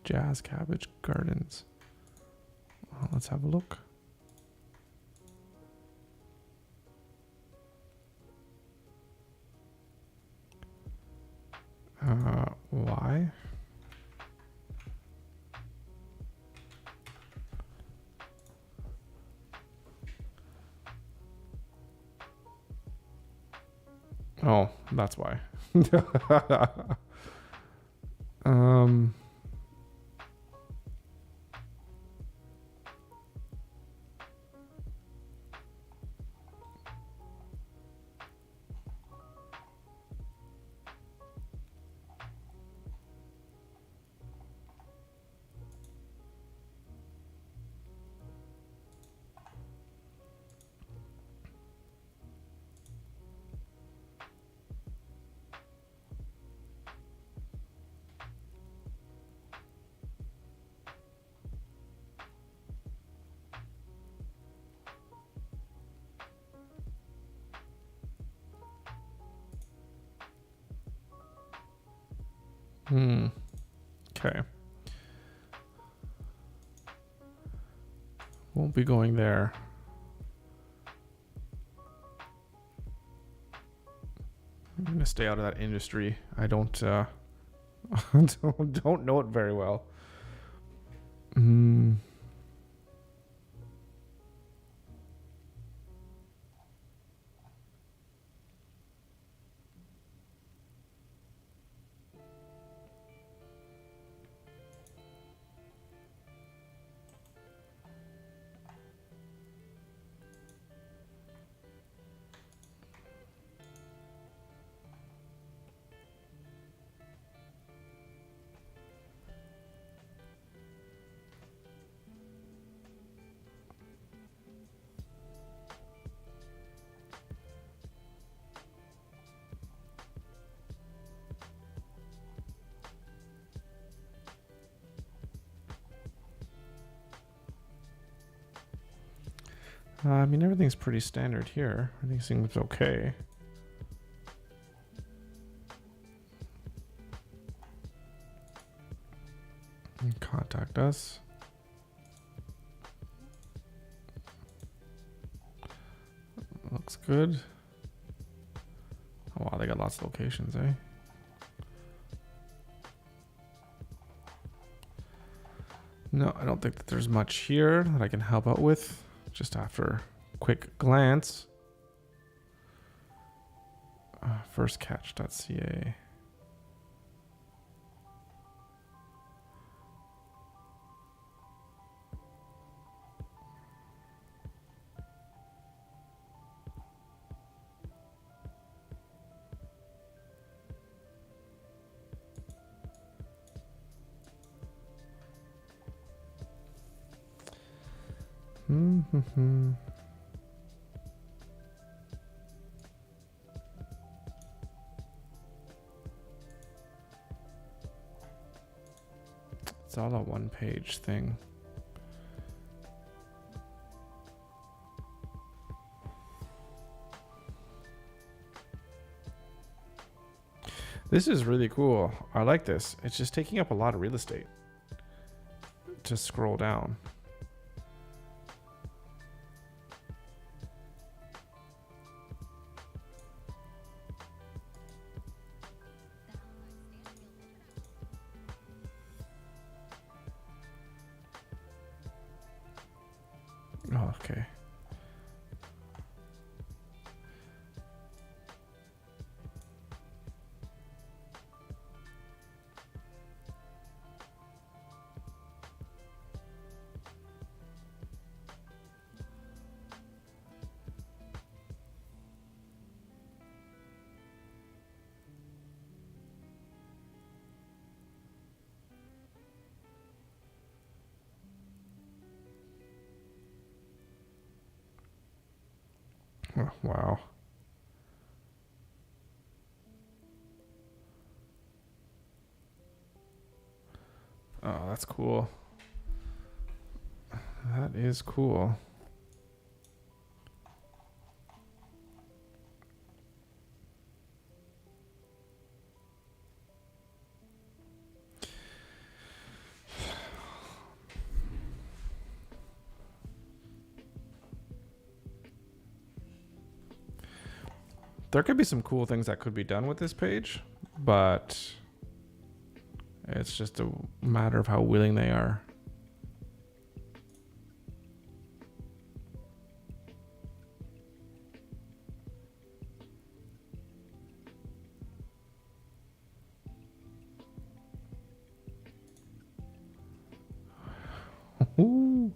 Jazz Cabbage Gardens. Let's have a look. Why? Oh, that's why. Okay. Won't be going there. I'm gonna stay out of that industry. I don't don't know it very well. I mean, everything's pretty standard here. Everything seems okay. Contact us. Looks good. Oh wow, they got lots of locations, eh? No, I don't think that there's much here that I can help out with. Just after a quick glance. Firstcatch.ca. It's all a one-page thing. This is really cool. I like this. It's just taking up a lot of real estate to scroll down. Oh, okay. Oh, wow. Oh, that's cool. That is cool. There could be some cool things that could be done with this page, but it's just a matter of how willing they are. Ooh.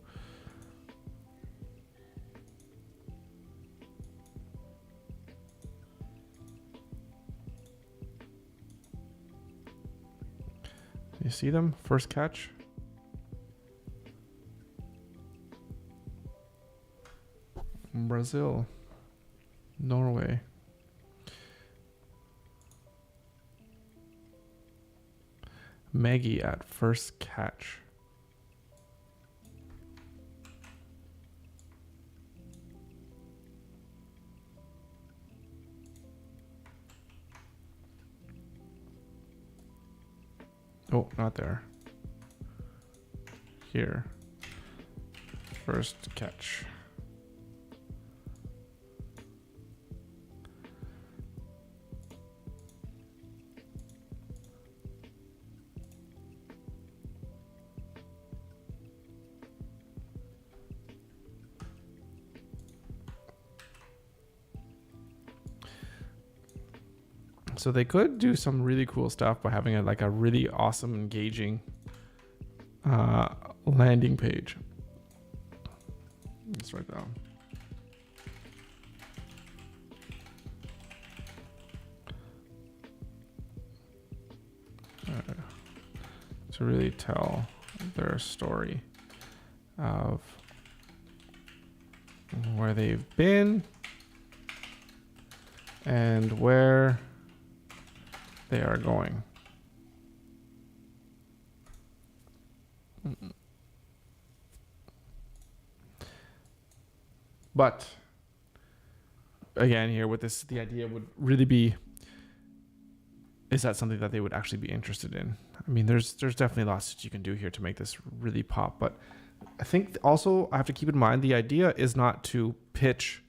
You see them? First catch. Brazil. Norway. Maggie at first catch. Oh, not there. Here. First catch. So they could do some really cool stuff by having a really awesome, engaging landing page. Let's write down. To really tell their story of where they've been and where they are going. But again, here with this, the idea would really be, is that something that they would actually be interested in? I mean, there's definitely lots that you can do here to make this really pop. But I think also I have to keep in mind the idea is not to pitch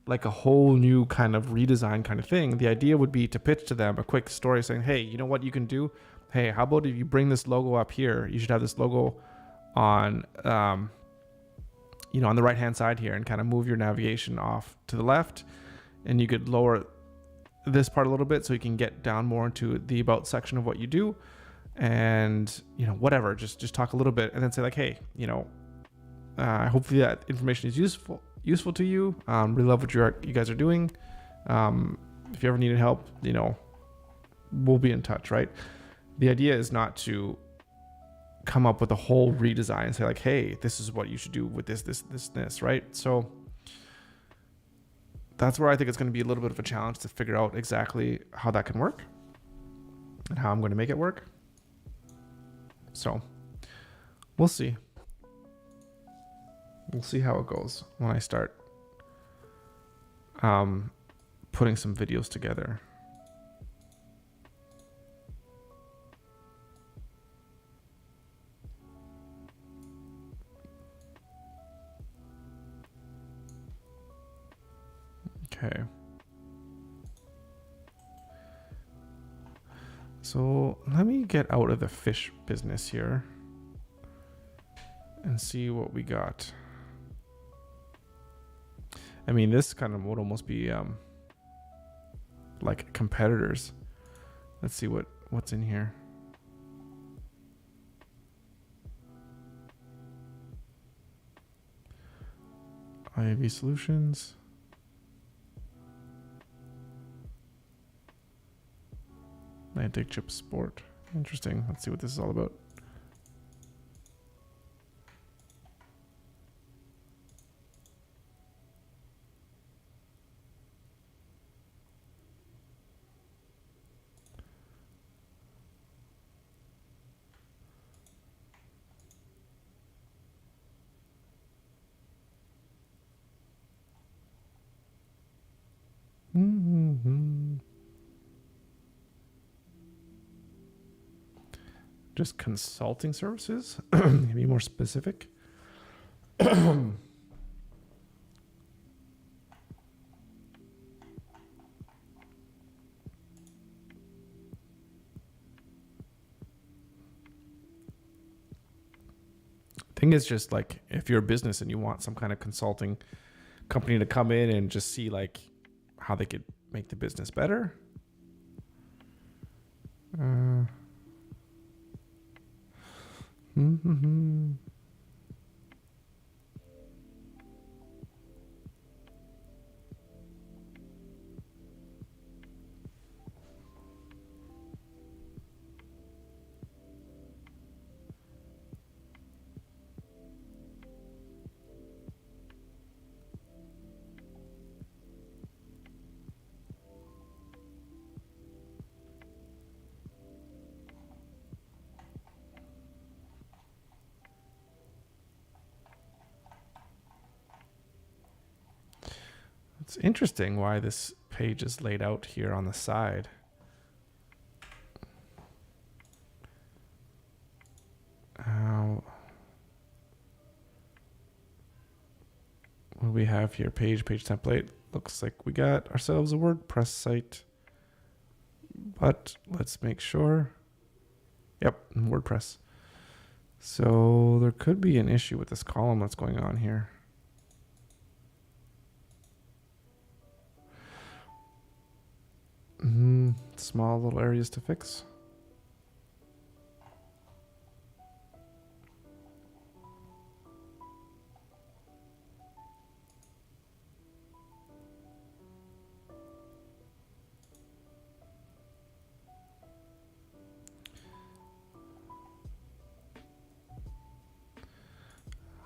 like a whole new kind of redesign kind of thing. The idea would be to pitch to them a quick story saying, hey, you know what you can do? Hey, how about if you bring this logo up here? You should have this logo on, on the right-hand side here, and kind of move your navigation off to the left. And you could lower this part a little bit so you can get down more into the about section of what you do. And, whatever, just talk a little bit and then say like, hey, hopefully that information is useful to you. Really love what you guys are doing. If you ever needed help, we'll be in touch, right? The idea is not to come up with a whole redesign and say like, hey, this is what you should do with this, right? So that's where I think it's going to be a little bit of a challenge to figure out exactly how that can work and how I'm going to make it work. So we'll see. We'll see how it goes when I start putting some videos together. Okay. So let me get out of the fish business here and see what we got. I mean, this kind of would almost be like competitors. Let's see what's in here. IAV Solutions. Niantic Chip Sport. Interesting. Let's see what this is all about. Mm-hmm. Just consulting services? Can you be more specific? Thing is just like if you're a business and you want some kind of consulting company to come in and just see like how they could make the business better. Mm-hmm. It's interesting why this page is laid out here on the side. What do we have here? Page template. Looks like we got ourselves a WordPress site. But let's make sure. Yep, WordPress. So there could be an issue with this column that's going on here. Small little areas to fix.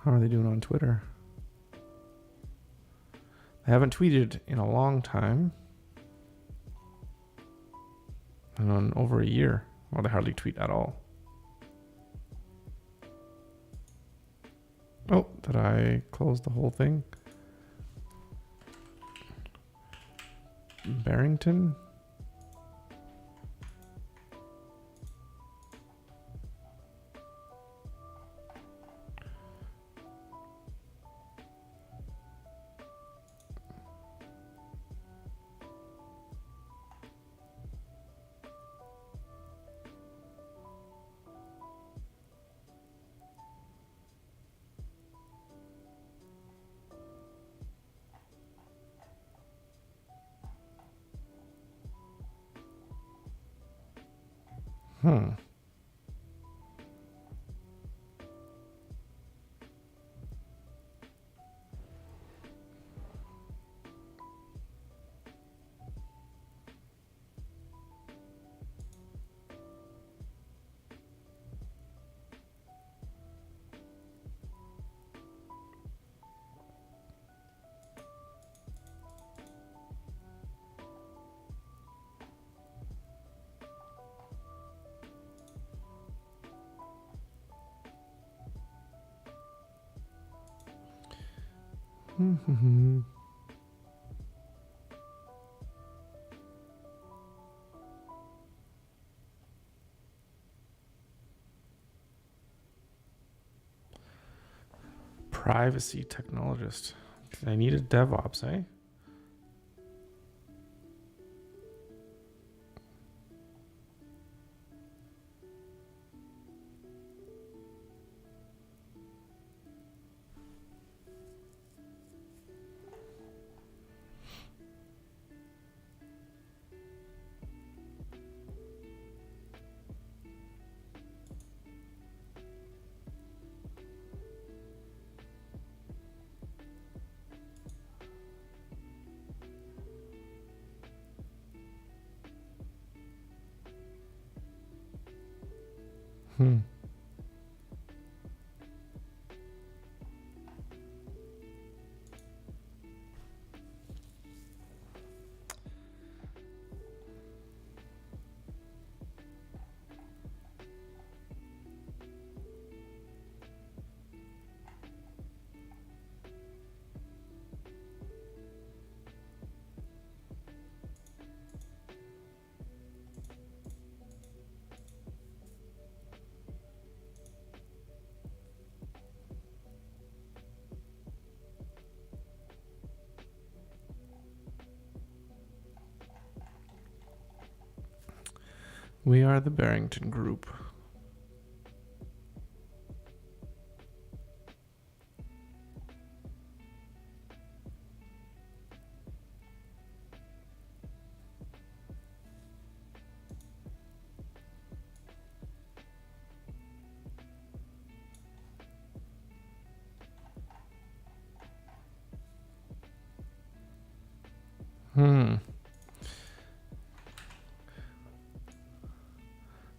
How are they doing on Twitter? They haven't tweeted in a long time. And on over a year. Well, they hardly tweet at all. Oh, did I close the whole thing? Barrington? Privacy technologist. I need a DevOps, eh? Hmm. We are the Barrington Group.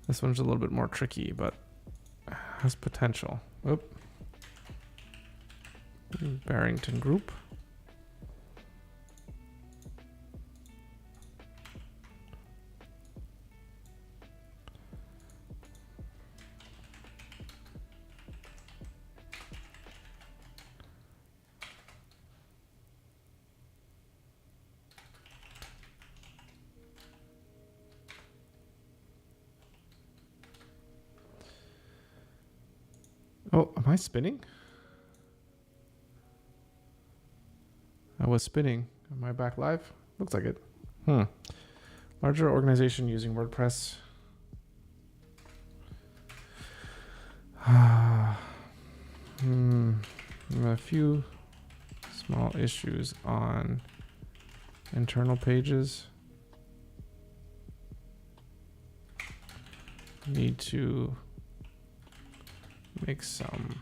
This one's a little bit more tricky, but has potential. Oop. Barrington Group. Oh, am I spinning? I was spinning. Am I back live? Looks like it. Larger organization using WordPress. A few small issues on internal pages. Need to make some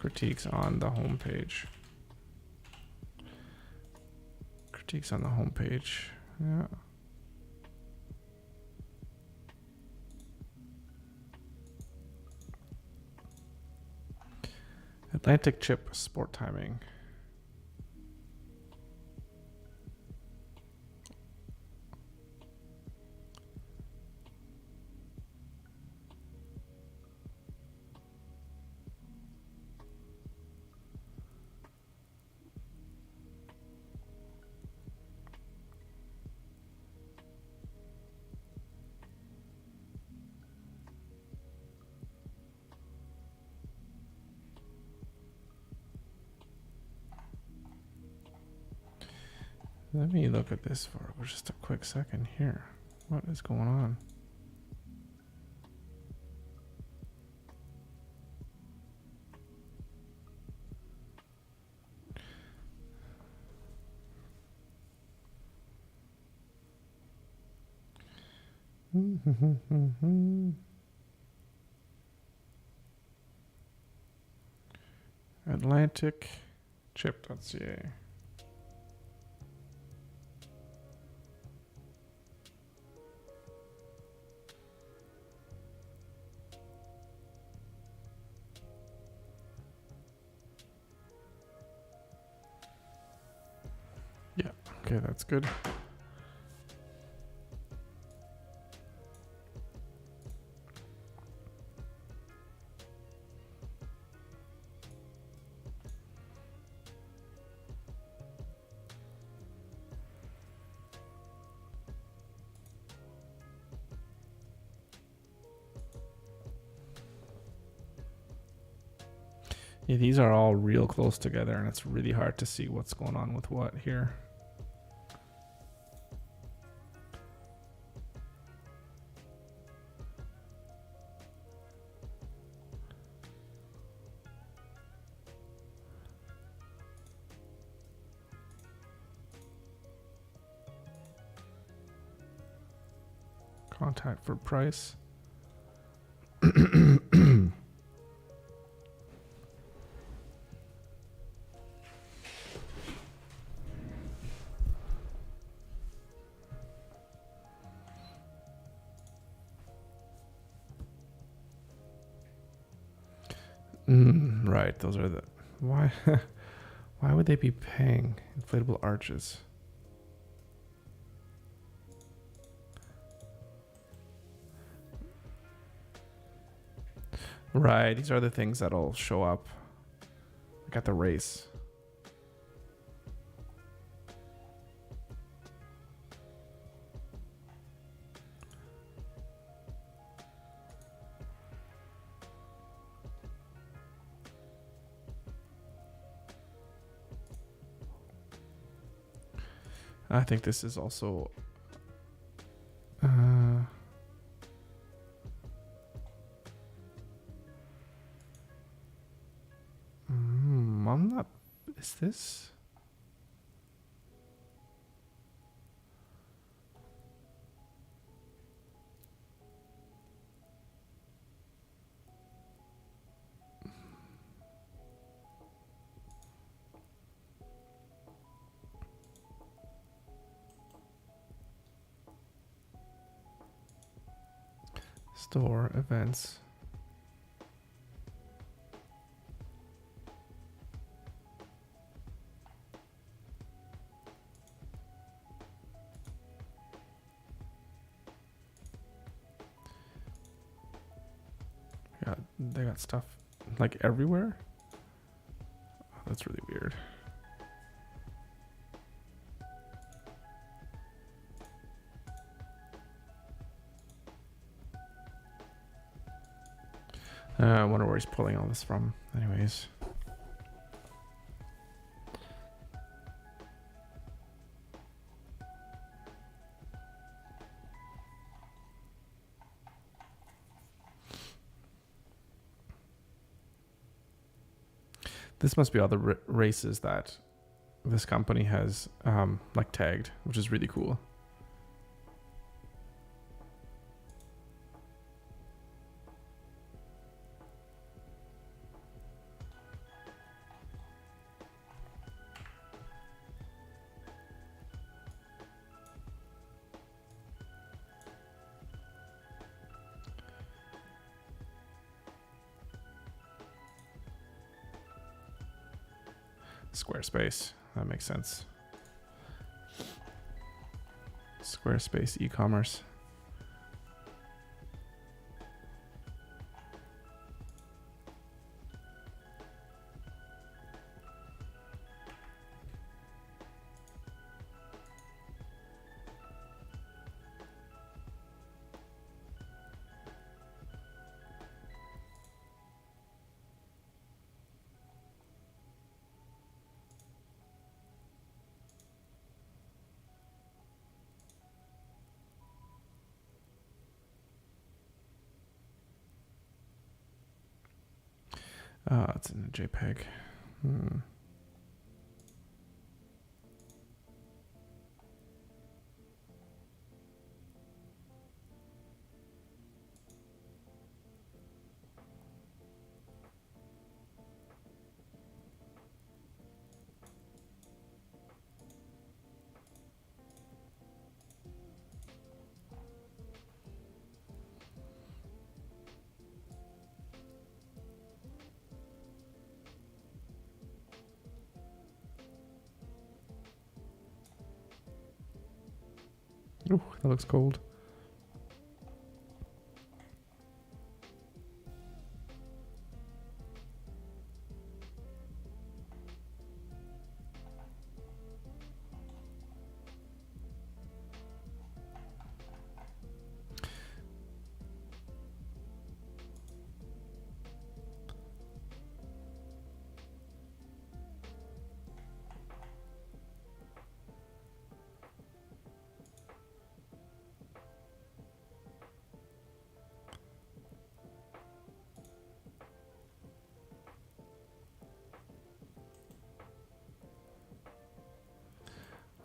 critiques on the home page. Critiques on the home page. Yeah. Atlantic Chip sport timing. Let me look at this for just a quick second here. What is going on? Atlantic Chip.ca. Yeah, okay, that's good. Yeah, these are all real close together, and it's really hard to see what's going on with what here. Contact for price. Right. Those are the why. Why would they be paying inflatable arches? Right. These are the things that'll show up like at the race. I think this is also I'm not, is this? Store events. Yeah, they got stuff like everywhere. Oh, that's really weird. I wonder where he's pulling all this from. Anyways. This must be all the races that this company has like tagged, which is really cool. Squarespace. That makes sense. Squarespace e-commerce. It's in a JPEG. Ooh, that looks cold.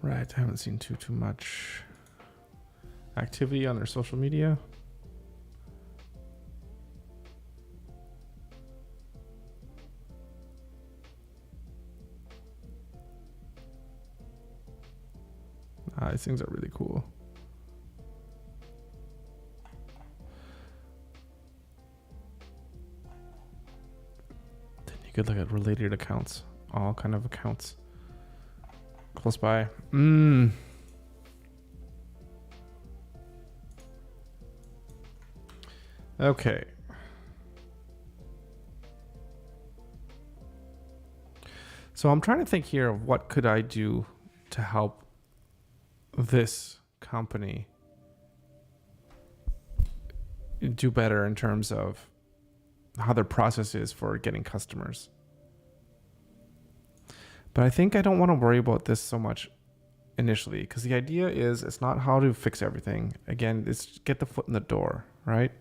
Right, I haven't seen too much activity on their social media. These things are really cool. could look at related accounts, all kind of accounts close by. Okay. So I'm trying to think here of what could I do to help this company do better in terms of how their process is for getting customers. But I think I don't want to worry about this so much initially, because the idea is it's not how to fix everything. Again, it's get the foot in the door, right?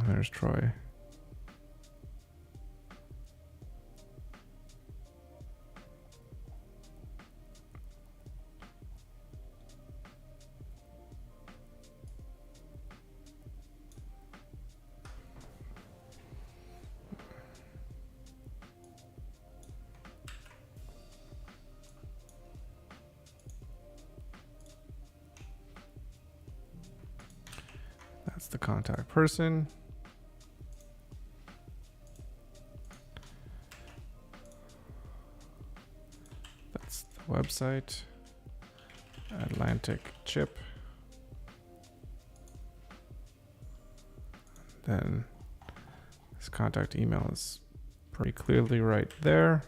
There's Troy. That's the contact person. That's the website. Atlantic chip. Then his contact email is pretty clearly right there.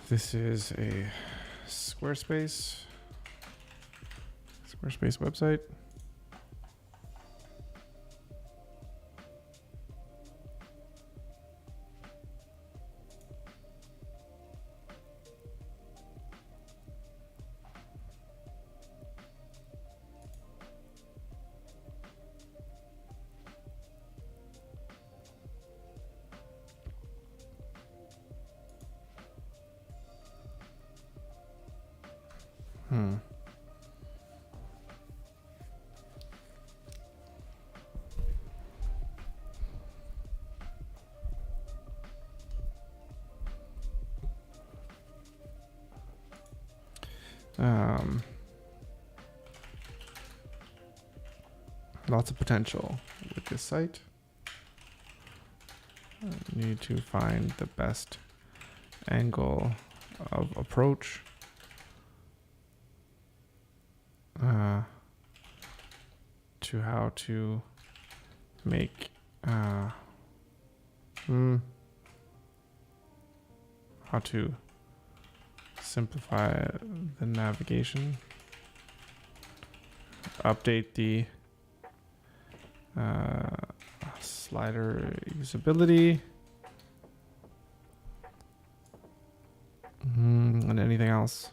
This is a Squarespace website. Lots of potential with this site. Need to find the best angle of approach. To how to make how to simplify the navigation, update the slider usability, and anything else.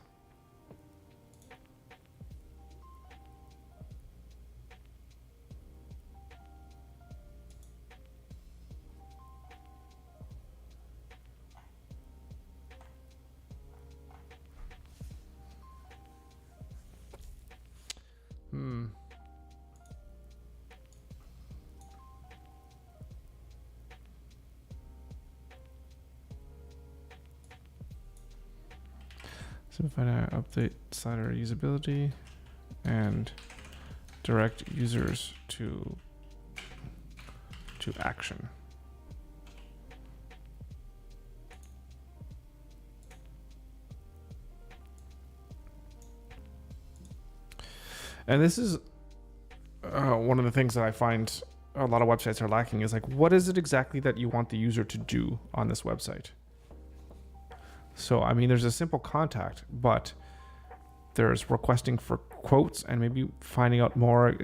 Simplify update slider usability and direct users to action. And this is one of the things that I find a lot of websites are lacking is like, what is it exactly that you want the user to do on this website? So, I mean, there's a simple contact, but there's requesting for quotes and maybe finding out more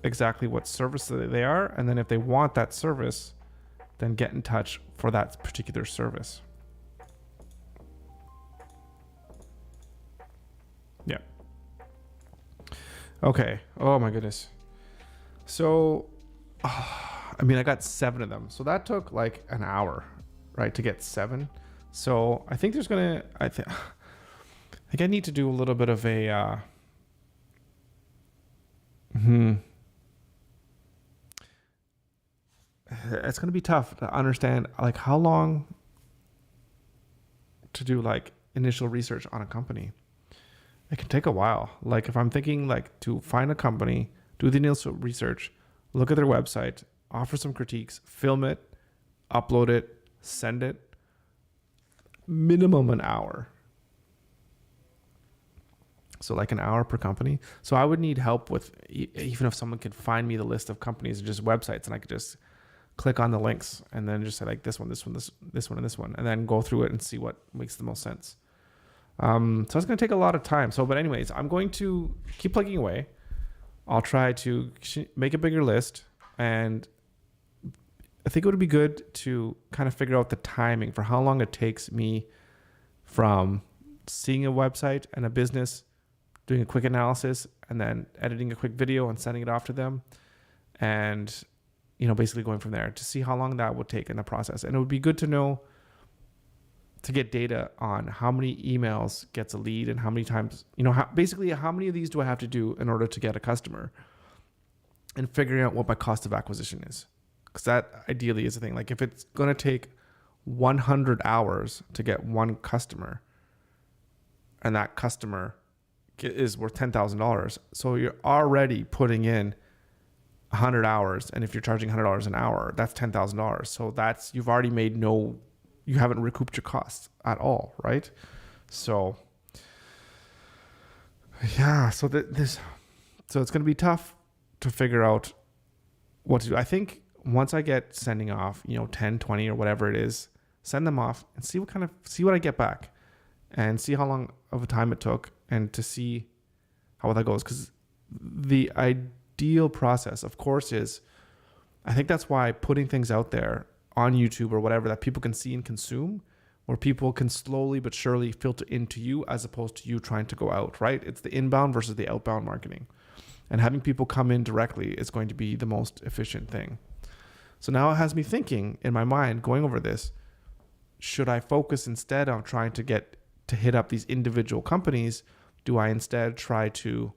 exactly what service they are. And then if they want that service, then get in touch for that particular service. Yeah. Okay. Oh my goodness. So, I mean, I got 7 of them. So that took like an hour, right, to get 7. So I think there's I think I need to do a little bit of a it's gonna be tough to understand like how long to do like initial research on a company. It can take a while. Like if I'm thinking like to find a company, do the initial research, look at their website, offer some critiques, film it, upload it, send it, minimum an hour. So like an hour per company. So I would need help with, even if someone could find me the list of companies or just websites, and I could just click on the links and then just say like this one, this one, this one, and this one, and then go through it and see what makes the most sense. So it's going to take a lot of time. So, but anyways, I'm going to keep plugging away. I'll try to make a bigger list, and I think it would be good to kind of figure out the timing for how long it takes me from seeing a website and a business, doing a quick analysis, and then editing a quick video and sending it off to them, and basically going from there to see how long that would take in the process. And it would be good to know, to get data on how many emails gets a lead and how many times, basically how many of these do I have to do in order to get a customer, and figuring out what my cost of acquisition is. Because that ideally is the thing. Like if it's going to take 100 hours to get one customer, and that customer is worth $10,000, so you're already putting in 100 hours, and if you're charging $100 an hour, that's $10,000. So you've already made you haven't recouped your costs at all, right? So yeah, so it's going to be tough to figure out what to do. I think once I get sending off, 10, 20 or whatever it is, send them off and see what I get back, and see how long of a time it took, and to see how that goes. Because the ideal process, of course, is, I think that's why putting things out there on YouTube or whatever that people can see and consume, where people can slowly but surely filter into you as opposed to you trying to go out, right? It's the inbound versus the outbound marketing. And having people come in directly is going to be the most efficient thing. So now it has me thinking in my mind, going over this, should I focus instead on trying to hit up these individual companies? Do I instead try to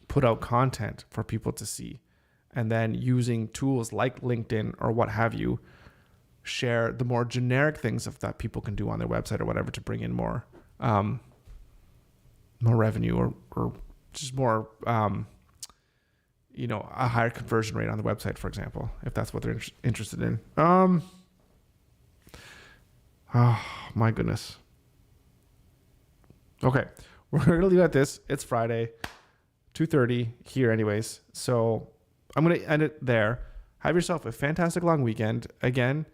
put out content for people to see? And then using tools like LinkedIn or what have you, share the more generic things that people can do on their website or whatever to bring in more revenue or just more, a higher conversion rate on the website, for example, if that's what they're interested in. Oh my goodness. Okay, we're going to leave it at this. It's Friday, 2:30 here anyways. So I'm going to end it there. Have yourself a fantastic long weekend. Again,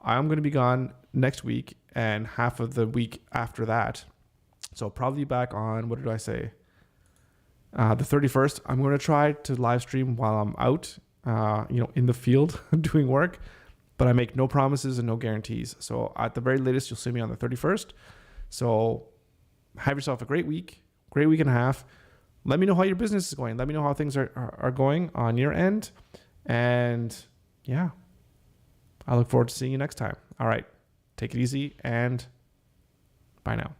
I'm going to be gone next week and half of the week after that. So probably back on, what did I say? The 31st. I'm going to try to live stream while I'm out, in the field doing work, but I make no promises and no guarantees. So at the very latest, you'll see me on the 31st. So have yourself a great week and a half. Let me know how your business is going. Let me know how things are going on your end. And yeah, I look forward to seeing you next time. All right. Take it easy and bye now.